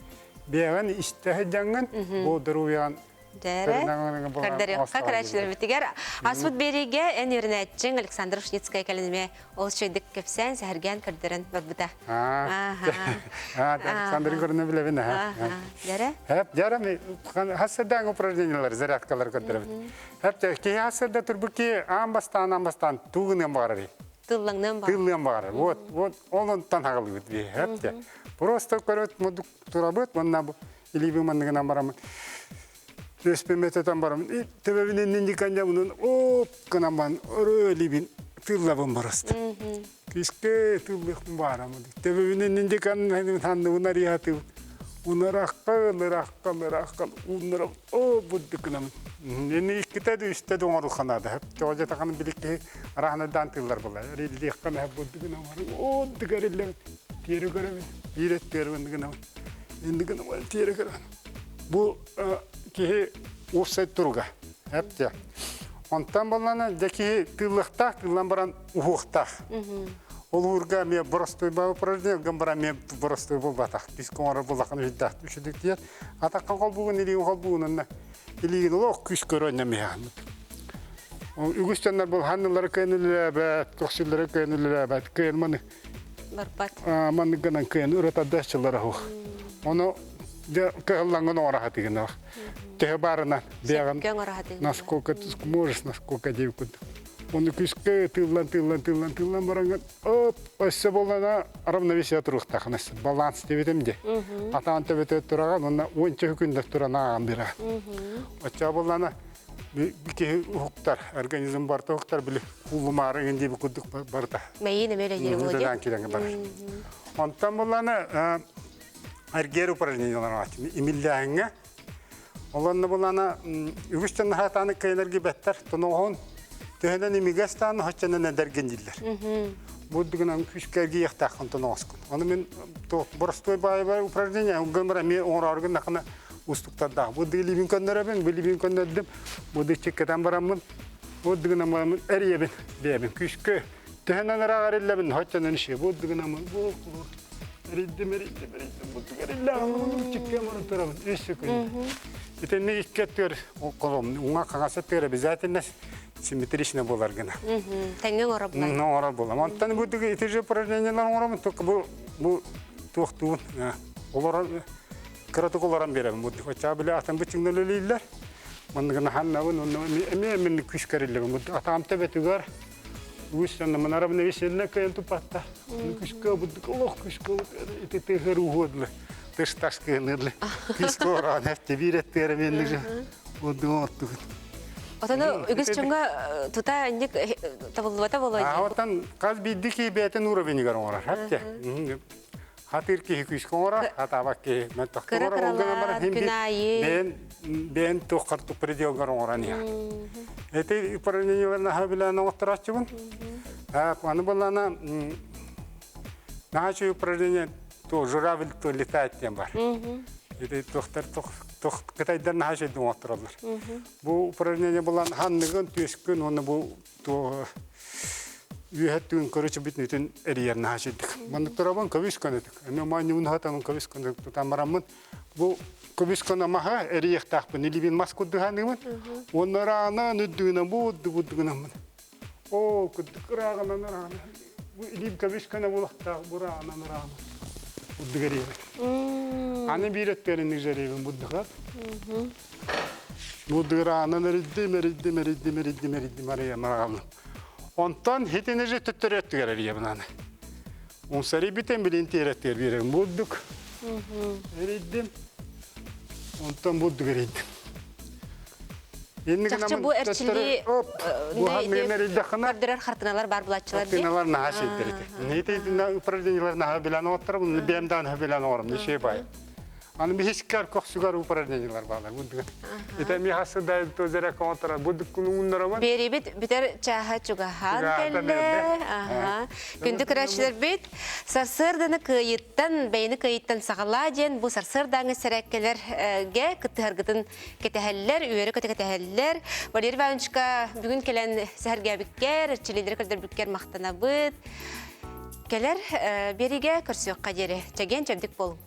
Беғын іштәхі жаңын, бұл дұруян Дәрі, көрдіріққа көрәчілер бітігер. Асфуд береге ән ерінәтчің Александр Шницкая кәлініме ол шөйдік көпсән сәхірген көрдірін бір бұта. Александр көріне білебін. Дәрі? Дәрі, хасыдан упражнениялар, зарядкалар көрдірін. Кей хасыда тұр бұл кей амбастан туғынан бағарыр. Тыллыңнан бағарыр. Тыллыңнан бағарыр. Вот, оның танағылы бұд. Просто көрет мұдық тұра бұд, мұнна бұл илебі мұндығынан барамын. Респимететан барамын. Төбебінен нендікан жамынан опқынан барын өрөлебін тыллабын барасты. Кешке тыллықпын барамын. Төбебінен нендікан тандығын арияты. Унар аққал, унар бұддықынамын. Ені иккітеді үстеді оңарылқанады. Жоғажа тақаны білікке арағынадан тыллар бұлай. Релдеққан бұддықынамын. Дығарылы тері көремін. Ерет беріміндігінамын. Ендігінамын тері көремін. Бұл кеге офсайт тұруға. Әпте. Онтан болғаны жәкеге тыллықтақ, тыллан баран ұғықтақ. Ол ұрға мен бұрыстой бау упражнение, гамбара мен бұрыстой бол батақ. Біз көңірі болақын өйдақ. Үшідік дейет. Атаққан қол бұғын, елеген қол бұғынына. Елеген олық күш көрінне меғаны. Үгістенлер бұл ханнылары көйінілі бәт, көксілері көйінілі бәт, көйін маны. Барбат. Маны ғынан көйін ұрата дәшчілері хоқ. Оны кығыллаңын орағат еген оқ. Теге барынан бәғын. Насколько ты можешь, насколько дейіп күнді. Оны күшкі тыллан баранған. Өсі болғана равновесия тұрықтақын. Баланс дебетім де. Атаған төбеті тұраған, онына 10 күндер тұран аған бері. Өтча болғана бікей ұқтар, организм барта ұқтар білі ұлымары еңде бір күндік барда. Мәйін әмелі ері болады. Онтан болғана әргер упражнениялар açın. İmillahına. Olanı bulana ügüsten hatаны kayınlarga better. Tonoğun töhenden imigastan haçana nedergendiler. Bu düğünen küçüklerge yaxtaqın tonoğuskun. Onu men borostoy bay упражнение gömre me oğrargın nakına ustukta da. Bu dilibin köndere ben bilibin könderdim. Bu da çekeden baramın. Буддыгына мамын әребін, бәбін, күшкі. Тәхінен арағар елләбін, хаттанын іші. Буддыгына мамын, әриддім, буддык әреллә, чекке мұрын тұрабын, өсі күнді. Итен не иккеттер, қолым, оңа қағасаттыр, обязательно симметрично болар гына. Тәңген ора болар. Ора болам. Антан буддыгы итежі упражнениялар орамын, только бұл тоқтуын, кыратық оларан беремін. Буддык оча біле атын бұтыңдан өлейлер. Мандығына ханнауын, мен күш кәрелігім. Атам тәбетігар, өйстен мұнарабына веселіне көйін тұпатта. Күшкі буддык, олық күшкі, ити тығыр уғыдлы. Тышташ күйінерлі. Күшкі оран, әфте биреттері мендік жа. Буддык оттығын. Отаны үгіз чонға тута әндік табылуата болады. Отан қаз бейді кей бәтін уровенігер оңырар. Әпте. Хатыр кей күшкі оңырар, хатабақ кей мен тоқты оңырар. Бен тоққарту пределгар оңыран. Эти упражненияларына хабиланы оқтырачыбын. Аны болана нағачы упражнение то журавль то летает тем бар. Это тоқтар Кытайдан нағачы дің оқтыралар. Бұл упражнение болан ханнығын төскін, оны бұл үйәттігін көрічі бітін үтін әрiyер нағачы дік. Бұны тұрабын көбіскін өдік. Әме маңы ұн хатамын көбіскін өдік. Тұтамарамын. Бұл көбіскін амаға әрiyek тақпын. Елібен маскуды ханығын. Оны рағынан үддігінен бұддығынан. О, күддік рағынан рағынан. Еліб көбіскін бұлақтағы бұл рағынан рағынан. Бұддық әрiyek. Аны бейреттерінің жеребін бұддығат. Бұддық рағынан әридді марағалым. Онтан хетіне же түттір өттігер әрiyebін аны. Онсары бітен білін тереттер берем. Бұддық әриддім. Онтан бұддық әриддім. Жақшы бұл әрчілі көрдірер қартыналар бар бұлатшылар де? Қартыналар наға шейдерді. Нейті упражнениялар наға біләні оттырып, бәмдан біләні орым, неше бай. Аны бейскар көксігар упражнениялар бағалар. Ета мехасы дайып төзірі қауытырар. Бұдық күнің ұннары бар. Бері біт, бітер чаға чугахан кәлі. Күнді күрәшілер біт. Сарсырданы күйіттен, бәйіні күйіттен сағала ден, бұл сарсырдаңы сәрәккелерге күттігіргітін кетәхәлілер, үйері кетәхәлілер. Валерий Ивановичка бүгін келен сәрге бүккер, чилендері кірдір бүккер мақтана бұд. Келер беріге күрсіөк қадері. Чәген чәмдік болың.